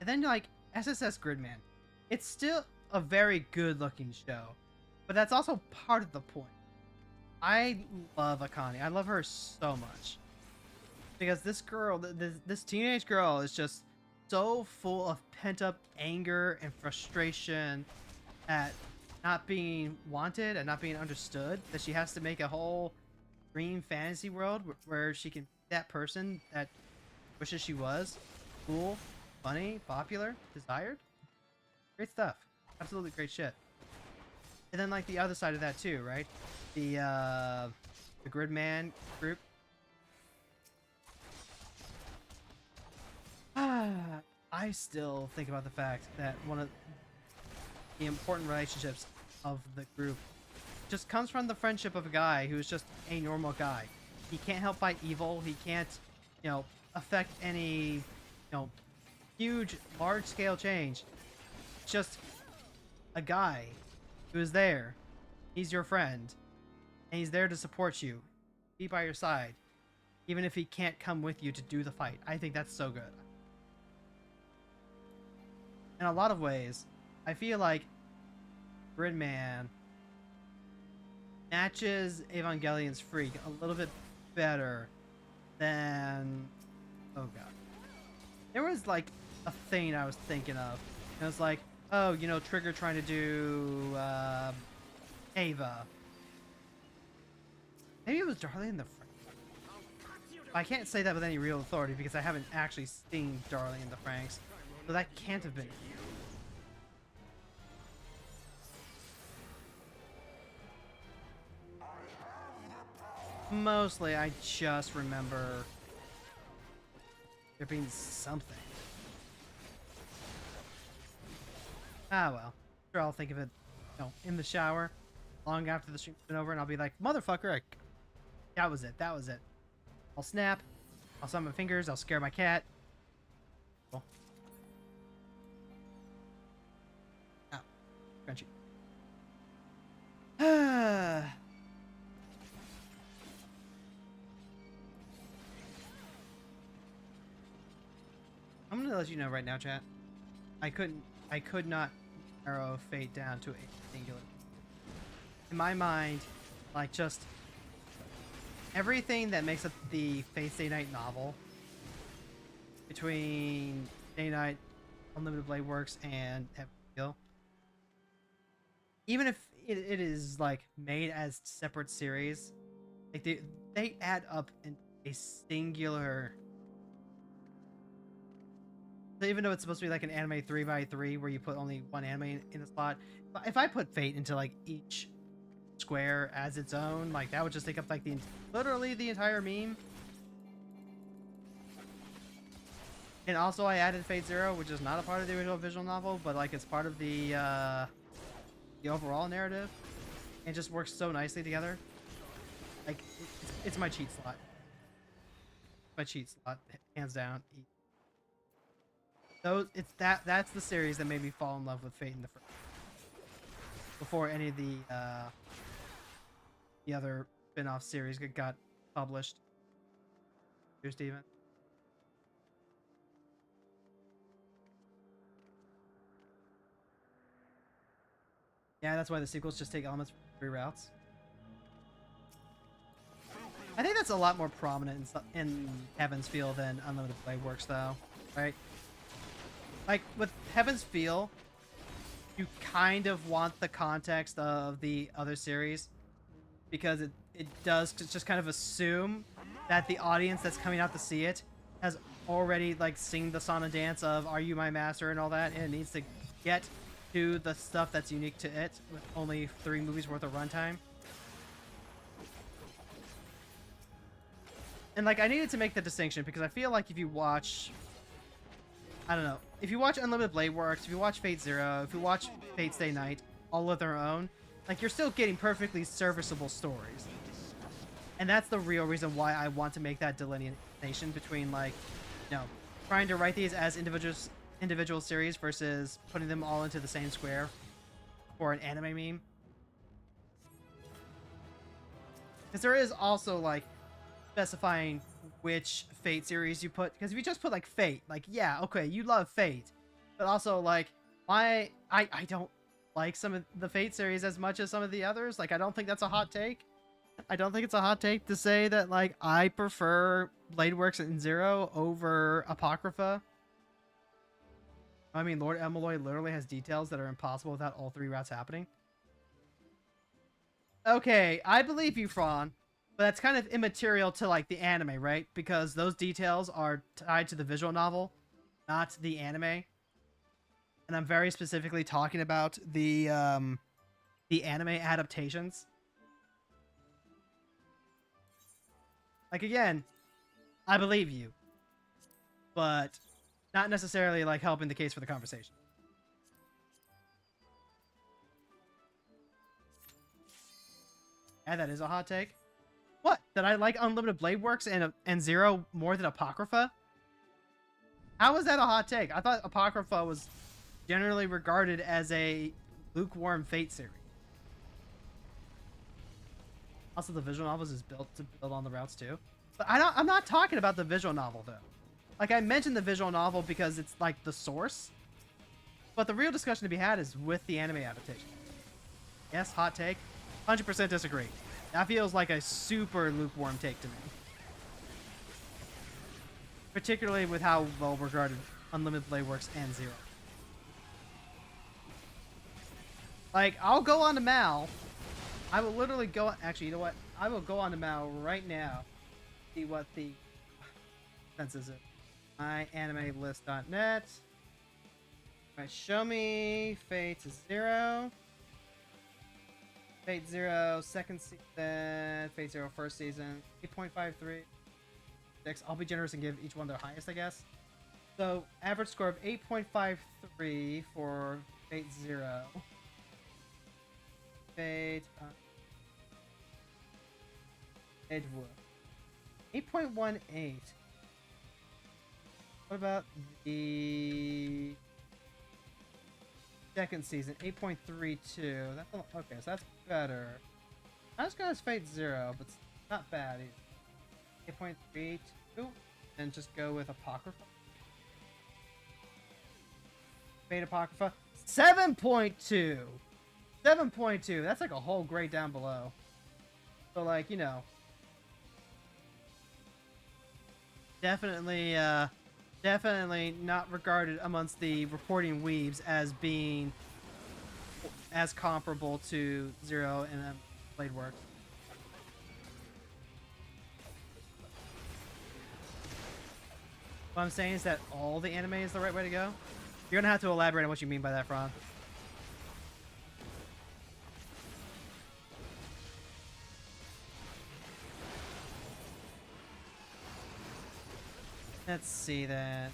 And then like SSS Gridman, it's still a very good looking show, but that's also part of the point. I love Akane. I love her so much because this girl, this teenage girl, is just so full of pent up anger and frustration at not being wanted and not being understood, that she has to make a whole dream fantasy world where she can be that person that wishes she was cool, funny, popular, desired. Great stuff. Absolutely great shit. And then like the other side of that too, right? The Gridman group. I still think about the fact that one of the important relationships of the group just comes from the friendship of a guy who's just a normal guy. He can't help fight evil. He can't, you know, affect any, you know, huge, large-scale change. It's just a guy who is there. He's your friend, and he's there to support you, be by your side, even if he can't come with you to do the fight. I think that's so good. In a lot of ways, I feel like Gridman matches Evangelion's Freak a little bit better than... Oh god. There was like a thing I was thinking of. It was like, oh, you know, Trigger trying to do Ava. Maybe it was Darling in the Franxx. I can't say that with any real authority because I haven't actually seen Darling in the Franxx. So that can't have been. Mostly, I just remember there being something. Ah, well. Sure, I'll think of it, you know, in the shower, long after the stream's been over, and I'll be like, motherfucker, that was it, that was it. I'll snap, I'll summon my fingers, I'll scare my cat. Cool. Ow. Crunchy. I'm gonna let you know right now, chat. I could not narrow Fate down to a singular. In my mind, like, just everything that makes up the Fate Stay Night novel, between Stay Night, Unlimited Blade Works, and Heaven's Feel, even if it is like made as separate series, like they add up in a singular. So even though it's supposed to be like an anime 3x3 where you put only one anime in a slot, if I put Fate into like each square as its own, like that would just take up like literally the entire meme. And also I added Fate Zero, which is not a part of the original visual novel, but like it's part of the overall narrative. It just works so nicely together. Like it's my cheat slot. My cheat slot, hands down. So that's the series that made me fall in love with Fate in the first. Before any of the other spin-off series got published. Here, Steven. Yeah, that's why the sequels just take elements from 3 routes. I think that's a lot more prominent in Heaven's Feel than Unlimited Blade Works, though, right? Like, with Heaven's Feel, you kind of want the context of the other series, because it does just kind of assume that the audience that's coming out to see it has already, like, seen the song and dance of Are You My Master and all that, and it needs to get to the stuff that's unique to it with only 3 movies worth of runtime. And, like, I needed to make the distinction because I feel like if you watch... I don't know. If you watch Unlimited Blade Works, if you watch Fate Zero, if you watch Fate Stay Night, all of their own, like, you're still getting perfectly serviceable stories. And that's the real reason why I want to make that delineation between, like, you know, trying to write these as individual series versus putting them all into the same square for an anime meme. Because there is also, like, specifying which Fate series you put, because if you just put like Fate, like, yeah, okay, you love Fate, but also like I don't like some of the Fate series as much as some of the others. Like, I don't think that's a hot take, I don't think it's a hot take to say that like I prefer Bladeworks and Zero over Apocrypha. I mean, Lord Emeloy literally has details that are impossible without all 3 routes happening. Okay, I believe you, Fran, but that's kind of immaterial to like the anime, right? Because those details are tied to the visual novel, not the anime. And I'm very specifically talking about the anime adaptations. Like again, I believe you, but not necessarily like helping the case for the conversation. And that is a hot take. What? That I like Unlimited Blade Works and Zero more than Apocrypha? How is that a hot take? I thought Apocrypha was generally regarded as a lukewarm Fate series. Also, the visual novels is built to build on the routes too. But I'm not talking about the visual novel though. Like I mentioned the visual novel because it's like the source. But the real discussion to be had is with the anime adaptation. Yes, hot take. 100% disagree. That feels like a super lukewarm take to me. Particularly with how well regarded Unlimited Blade Works and Zero. Like, I'll go on to Mal. I will literally go... Actually, you know what? I will go on to Mal right now. See what the... Sense is it. MyAnimeList.net. Alright, show me Fate 0. Fate 0, second season. Fate 0, first season. 8.53. 6. I'll be generous and give each one their highest, I guess. So, average score of 8.53 for Fate 0. Fate... Edgewood. 8.18. What about the... second season? 8.32. That's okay, so that's better. Not as good as Fate 0, but it's not bad either. 8.32. And just go with Apocrypha. Fate Apocrypha. 7.2! 7.2. That's like a whole grade down below. So, like, you know. Definitely, definitely not regarded amongst the reporting weebs as being as comparable to Zero and Blade Works. What I'm saying is that all the anime is the right way to go. You're gonna have to elaborate on what you mean by that, Fran. Let's see that.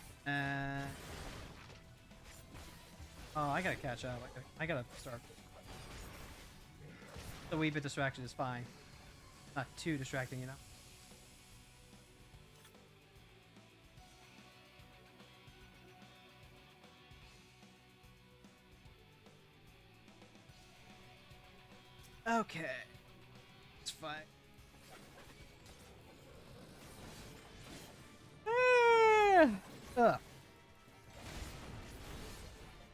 Oh, I gotta catch up. I gotta start. The wee bit distraction is fine. Not too distracting, you know. Okay. It's fine.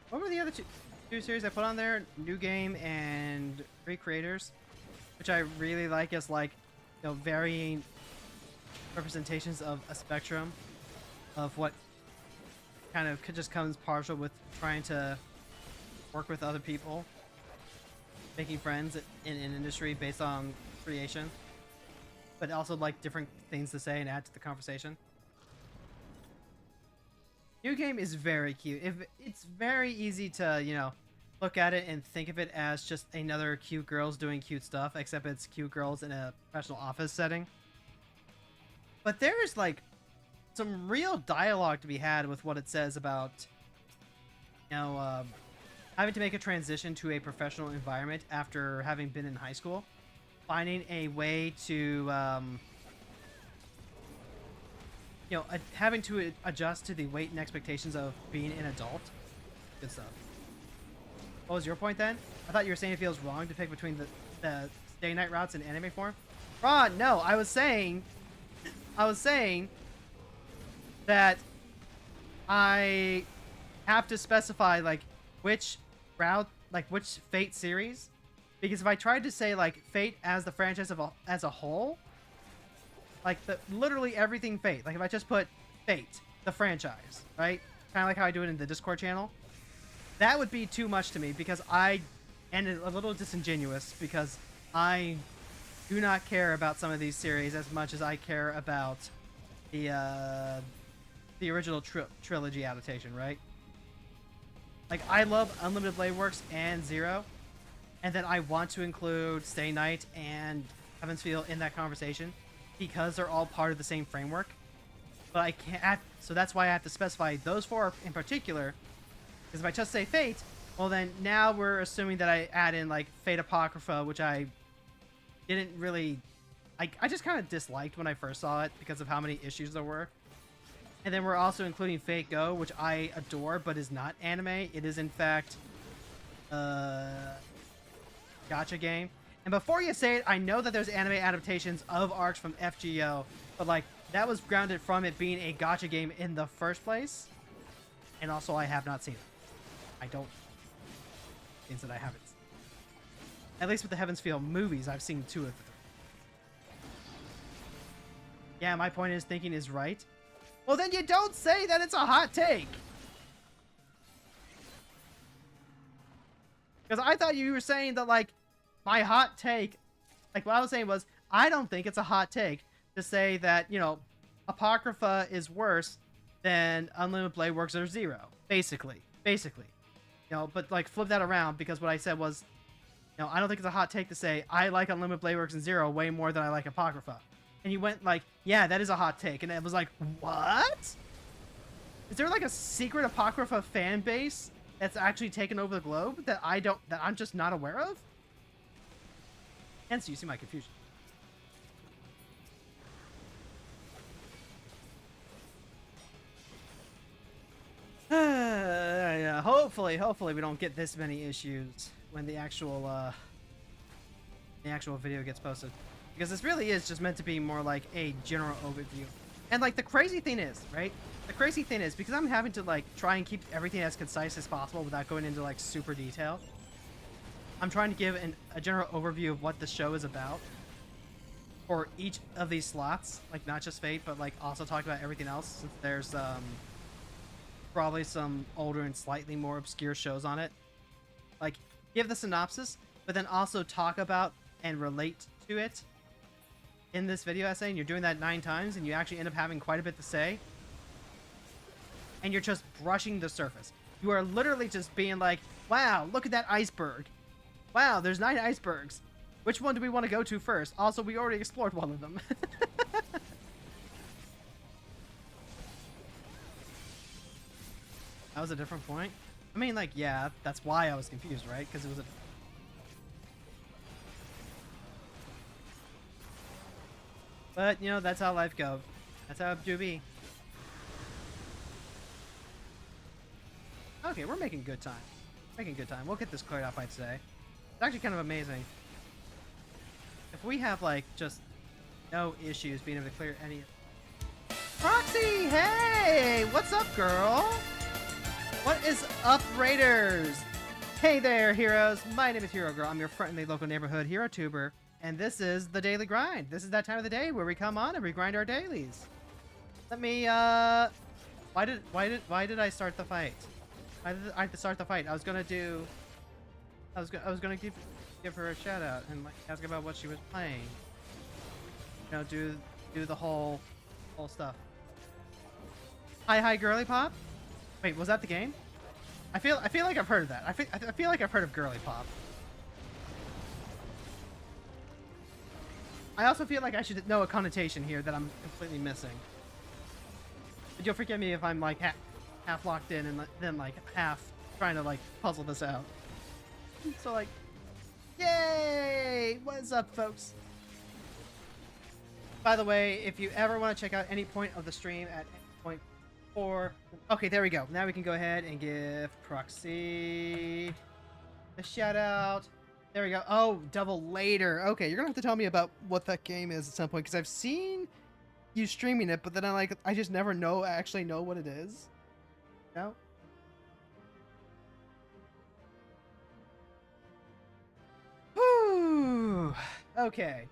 What were the other two series I put on there? New Game and Recreators, which I really like as like, you know, varying representations of a spectrum of what kind of just comes partial with trying to work with other people, making friends in an industry based on creation, but also like different things to say and add to the conversation. New Game is very cute. It's very easy to, you know, look at it and think of it as just another cute girls doing cute stuff, except it's cute girls in a professional office setting. But there is like some real dialogue to be had with what it says about, you know, having to make a transition to a professional environment after having been in high school, finding a way to you know, having to adjust to the weight and expectations of being an adult. Good stuff. What was your point then? I thought you were saying it feels wrong to pick between the day-night routes in anime form. Ron, no, I was saying that I have to specify like which route, like which Fate series Because if I tried to say like Fate as the franchise as a whole, like literally everything Fate. Like if I just put Fate, the franchise, right? Kind of like how I do it in the Discord channel. That would be too much to me because and a little disingenuous because I do not care about some of these series as much as I care about the original trilogy adaptation, right? Like I love Unlimited Blade Works and Zero, and then I want to include Stay Night and Heaven's Feel in that conversation because they're all part of the same framework. But I can't, so that's why I have to specify those four in particular. Because if I just say Fate, well then now we're assuming that I add in like Fate Apocrypha, which I didn't really, I just kind of disliked when I first saw it because of how many issues there were. And then we're also including Fate Go, which I adore, but is not anime. It is in fact gacha game. And before you say it, I know that there's anime adaptations of arcs from FGO, but like that was grounded from it being a gacha game in the first place. And also I have not seen it. I don't means that I haven't. At least with the Heaven's Feel movies, I've seen 2 of them. Yeah, my point is thinking is right. Well, then you don't say that it's a hot take. Because I thought you were saying that, like, my hot take, like, what I was saying was, I don't think it's a hot take to say that, you know, Apocrypha is worse than Unlimited Blade Works or Zero. Basically. You know, but, like, flip that around, because what I said was, you know, I don't think it's a hot take to say, I like Unlimited Blade Works and Zero way more than I like Apocrypha. And you went like, yeah, that is a hot take. And it was like, what? Is there like a secret Apocrypha fan base that's actually taken over the globe that I'm just not aware of? Hence, you see my confusion. Yeah, hopefully we don't get this many issues when the actual video gets posted. Because this really is just meant to be more like a general overview. And like the crazy thing is, right? The crazy thing is, because I'm having to like try and keep everything as concise as possible without going into like super detail, I'm trying to give a general overview of what the show is about for each of these slots. Like not just Fate, but like also talk about everything else, since there's probably some older and slightly more obscure shows on it. Like give the synopsis, but then also talk about and relate to it in this video essay, and you're doing that 9 times, and you actually end up having quite a bit to say, and you're just brushing the surface. You are literally just being like, wow, look at that iceberg. Wow, there's 9 icebergs. Which one do we want to go to first? Also, we already explored one of them. That was a different point? I mean, like, yeah, that's why I was confused, right? Because it was a... But, you know, that's how life goes. That's how it do be. Okay, we're making good time. We'll get this cleared out by today. It's actually kind of amazing. If we have, like, just no issues being able to clear any... Proxy! Hey! What's up, girl? What is up, Raiders? Hey there, heroes. My name is Hero Girl. I'm your friendly local neighborhood hero tuber. And this is the Daily Grind. This is that time of the day where we come on and we grind our dailies. Let me, why did I start the fight? Why did I start the fight? I was gonna give her a shout out and like ask about what she was playing. You know, do the whole stuff. Hi, Girly Pop. Wait, was that the game? I feel like I've heard of that. I feel like I've heard of Girly Pop. I also feel like I should know a connotation here that I'm completely missing. But you'll forgive me if I'm like half locked in and then like half trying to like puzzle this out. So like, yay! What's up, folks? By the way, if you ever want to check out any point of the stream at any point or... Okay, there we go. Now we can go ahead and give Proxy a shout out. There we go. Oh, Double Later. Okay, you're gonna have to tell me about what that game is at some point, because I've seen you streaming it, but then I just never actually know what it is. No? Whew. Okay.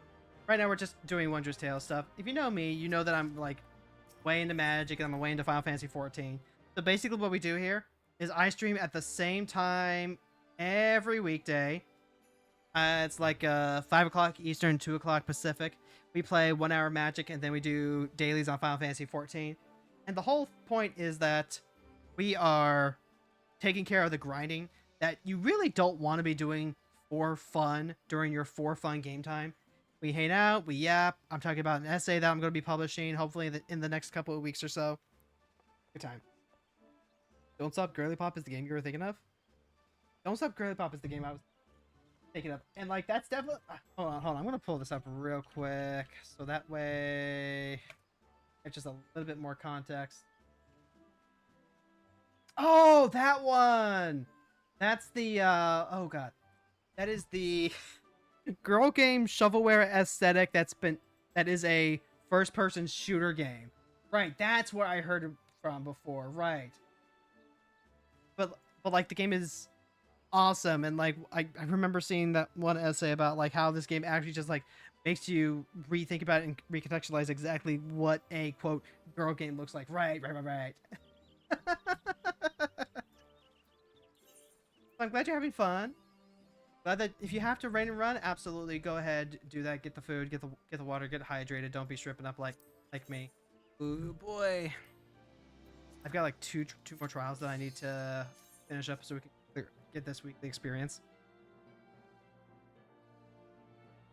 Right now we're just doing Wondrous Tale stuff. If you know me, you know that I'm like way into Magic and I'm way into Final Fantasy 14. So basically what we do here is I stream at the same time every weekday. It's like 5 o'clock Eastern, 2 o'clock Pacific. We play 1 hour Magic and then we do dailies on Final Fantasy 14. And the whole point is that we are taking care of the grinding that you really don't want to be doing for fun during your for fun game time. We hang out, we yap. I'm talking about an essay that I'm going to be publishing, hopefully in the next couple of weeks or so. Good time. Don't Stop Girly Pop is the game you were thinking of? Don't Stop Girly Pop is the game I was thinking of. And like, that's definitely... Hold on. I'm going to pull this up real quick. So that way... It's just a little bit more context. Oh, that one! That's the, oh god. That is the girl game shovelware aesthetic that is a first-person shooter game. Right, that's where I heard it from before, right. But like, the game is awesome, and like, I remember seeing that one essay about like how this game actually just like makes you rethink about it and recontextualize exactly what a, quote, girl game looks like. Right. I'm glad you're having fun. Glad that if you have to rain and run, absolutely go ahead, do that. Get the food, get the water, get hydrated. Don't be stripping up like me. Ooh boy, I've got like two more trials that I need to finish up so we can get this weekly experience.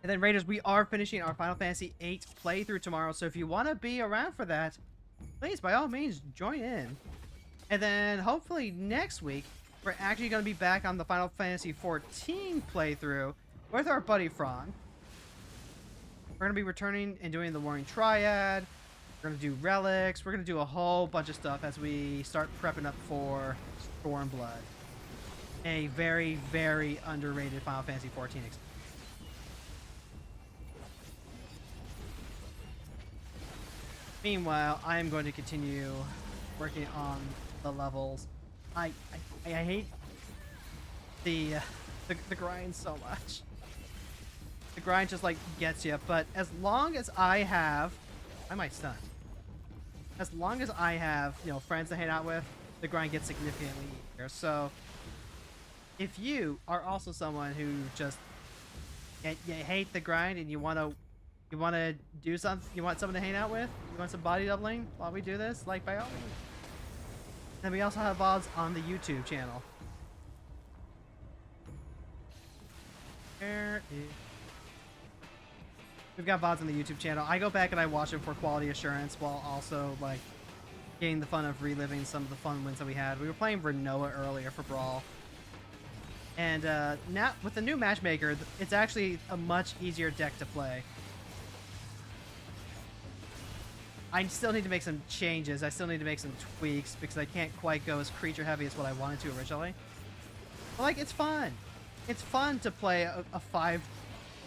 And then Raiders, we are finishing our Final Fantasy VIII playthrough tomorrow, so if you want to be around for that, please by all means join in. And then hopefully next week we're actually going to be back on the Final Fantasy XIV playthrough with our buddy Fron. We're going to be returning and doing the Warring Triad. We're going to do relics. We're going to do a whole bunch of stuff as we start prepping up for Stormblood. A very, very underrated Final Fantasy XIV experience. Meanwhile, I am going to continue working on the levels. I hate the grind so much. The grind just like gets you, but as long as I have, I might stun. As long as I have, you know, friends to hang out with, the grind gets significantly easier. So if you are also someone who just you hate the grind and you want to do something, you want someone to hang out with, you want some body doubling while we do this, like by all means. Then we also have VODs on the YouTube channel. We've got VODs on the YouTube channel. I go back and I watch them for quality assurance while also like getting the fun of reliving some of the fun wins that we had. We were playing Renoa earlier for Brawl. And now with the new matchmaker, it's actually a much easier deck to play. I still need to make some changes. I still need to make some tweaks because I can't quite go as creature heavy as what I wanted to originally. But like, it's fun. It's fun to play a 5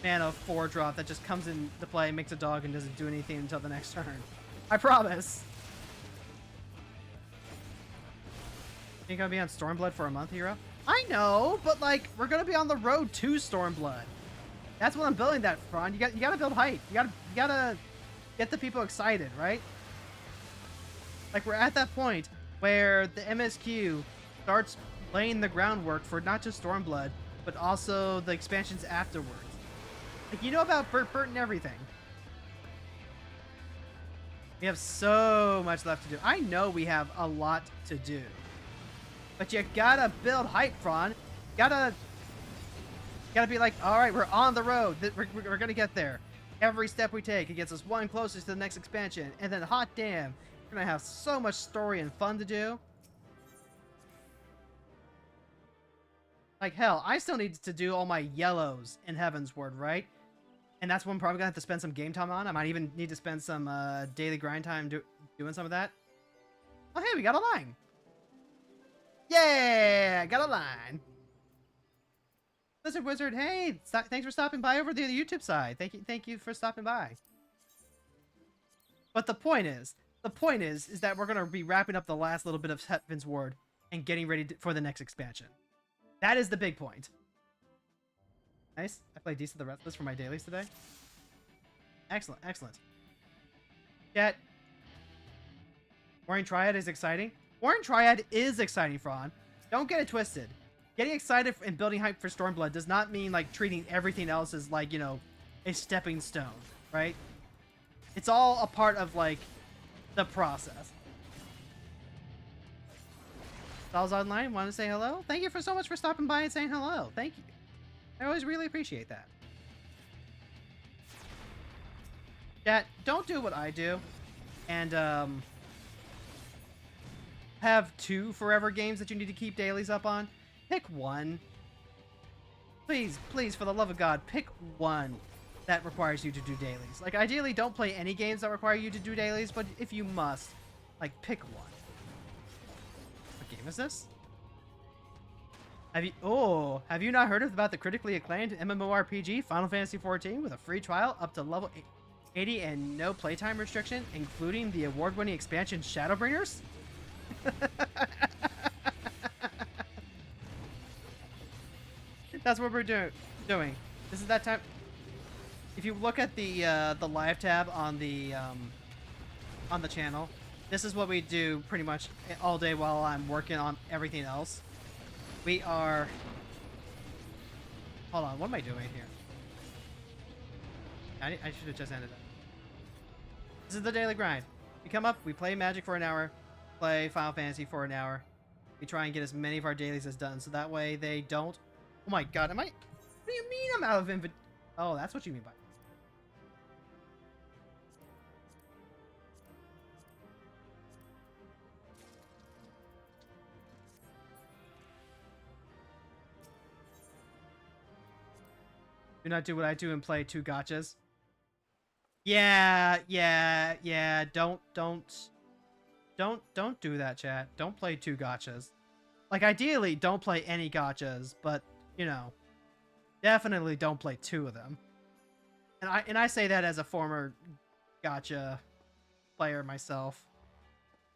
mana 4-drop that just comes into play, makes a dog, and doesn't do anything until the next turn. I promise. You're gonna be on Stormblood for a month, Hero? I know, but like, we're gonna be on the road to Stormblood. That's what I'm building that for. You gotta build hype. You gotta get the people excited, right? Like, we're at that point where the MSQ starts laying the groundwork for not just Stormblood, but also the expansions afterwards. Like, you know about Burt and everything. We have so much left to do. I know we have a lot to do. But you gotta build hype, Fron. Gotta be like, alright, we're on the road. We're gonna get there. Every step we take, it gets us one closer to the next expansion. And then, hot damn, we're gonna have so much story and fun to do. Like, hell, I still need to do all my yellows in Heavensward, right? And that's what I'm probably gonna have to spend some game time on. I might even need to spend some daily grind time doing some of that. Oh, hey, we got a line. Yeah, got a line. Lizard Wizard, hey, thanks for stopping by over the YouTube side. Thank you for stopping by. But the point is that we're gonna be wrapping up the last little bit of Heavensward and getting ready for the next expansion. That is the big point. Nice. I played Decent the Restless for my dailies today. Excellent, excellent. Chat. Warring Triad is exciting. Warring Triad is exciting, Fran. Don't get it twisted. Getting excited and building hype for Stormblood does not mean like treating everything else as like, you know, a stepping stone, right? It's all a part of like the process. Sal's online. Want to say hello? Thank you so much for stopping by and saying hello. Thank you. I always really appreciate that. Chat, don't do what I do and have 2 forever games that you need to keep dailies up on. Pick one. Please, please, for the love of God, pick one that requires you to do dailies. Like, ideally, don't play any games that require you to do dailies, but if you must, like, pick one. What game is this? Have you not heard about the critically acclaimed MMORPG Final Fantasy XIV with a free trial up to level 80 and no playtime restriction, including the award-winning expansion Shadowbringers? That's what we're doing. This is that time. If you look at the live tab on the channel, this is what we do pretty much all day while I'm working on everything else. We are... Hold on, what am I doing here? I should have just ended it. This is the daily grind. We come up, we play Magic for an hour, play Final Fantasy for an hour. We try and get as many of our dailies as done, so that way they don't... Oh my god, am I... What do you mean I'm out of inventory? Oh, that's what you mean by... Do not do what I do and play 2 gachas. Yeah. Don't do that, chat. Don't play 2 gachas. Like, ideally, don't play any gachas, but, you know, definitely don't play 2 of them. And I say that as a former gacha player myself.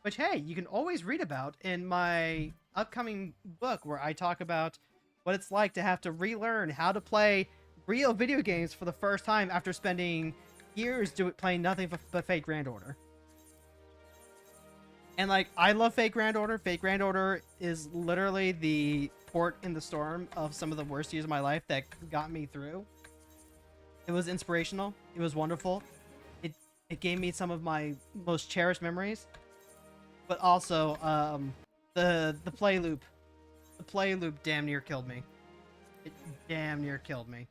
Which, hey, you can always read about in my upcoming book where I talk about what it's like to have to relearn how to play real video games for the first time after spending years playing nothing but Fate Grand Order. And like, I love Fate Grand Order. Fate Grand Order is literally the port in the storm of some of the worst years of my life that got me through. It was inspirational. It was wonderful. It gave me some of my most cherished memories. But also, the play loop. The play loop damn near killed me. It damn near killed me.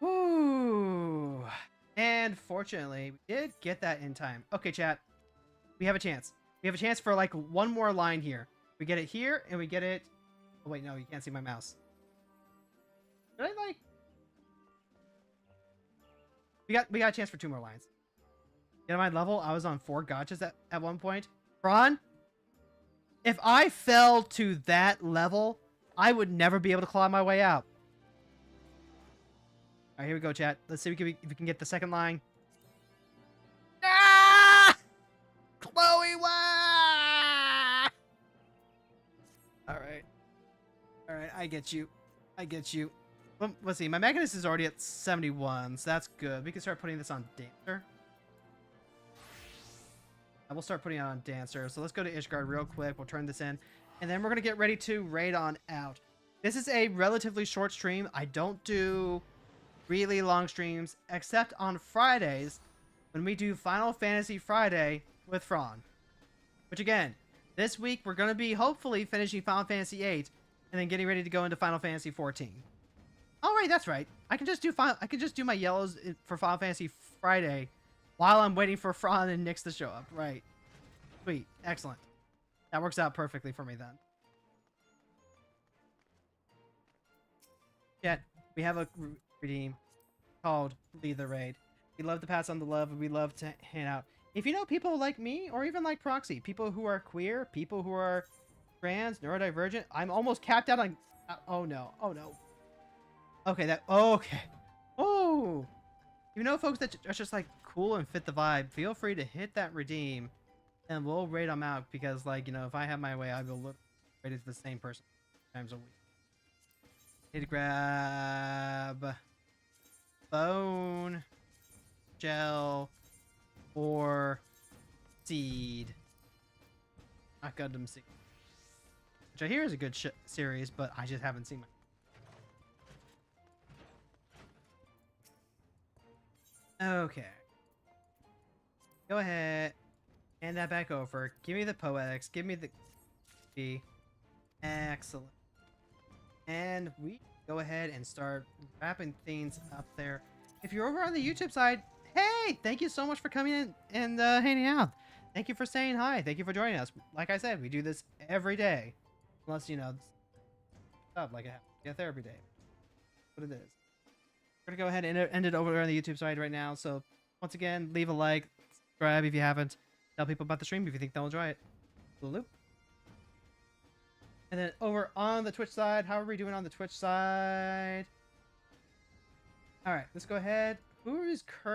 Woo! And fortunately, we did get that in time. Okay, chat. We have a chance. We have a chance for like one more line here. We get it here, and we get it... Oh, wait, no, you can't see my mouse. Did I like... We got a chance for 2 more lines. Get on my level, I was on 4 gachas at one point. Ron, if I fell to that level, I would never be able to claw my way out. All right, here we go, chat. Let's see if we can get the second line. Ah! Chloe, wah! All right. All right, I get you. I get you. Well, let's see. My Magnus is already at 71, so that's good. We can start putting this on Dancer. I will start putting it on Dancer. So let's go to Ishgard real quick. We'll turn this in. And then we're going to get ready to raid on out. This is a relatively short stream. I don't do really long streams, except on Fridays when we do Final Fantasy Friday with Fran. Which again, this week we're going to be hopefully finishing Final Fantasy VIII and then getting ready to go into Final Fantasy XIV. Oh right, that's right. I can just do my yellows for Final Fantasy Friday while I'm waiting for Fran and Nyx to show up. Right. Sweet. Excellent. That works out perfectly for me then. Yeah, we have a redeem called Lead the Raid. We love to pass on the love, and we love to hand out. If you know people like me, or even like Proxy, people who are queer, people who are trans, neurodivergent, I'm almost capped out on... oh no, oh no. Okay, okay. Oh! You know folks that are just like cool and fit the vibe, feel free to hit that redeem, and we'll raid them out, because like, you know, if I have my way, I will look raid to the same person times a week. Need to grab bone, gel, or seed. Not Gundam Seed. Which I hear is a good series, but I just haven't seen it. Okay. Go ahead. Hand that back over. Give me the poetics. Give me the B. Excellent. And we go ahead and start wrapping things up there. If you're over on the YouTube side, hey, thank you so much for coming in and hanging out. Thank you for saying hi. Thank you for joining us. Like I said, we do this every day. Unless, you know, stuff like a therapy day. What it is. We're going to go ahead and end it over on the YouTube side right now. So, once again, leave a like, subscribe if you haven't. Tell people about the stream if you think they'll enjoy it. Loop. And then over on the Twitch side, how are we doing on the Twitch side? All right, let's go ahead. Who is currently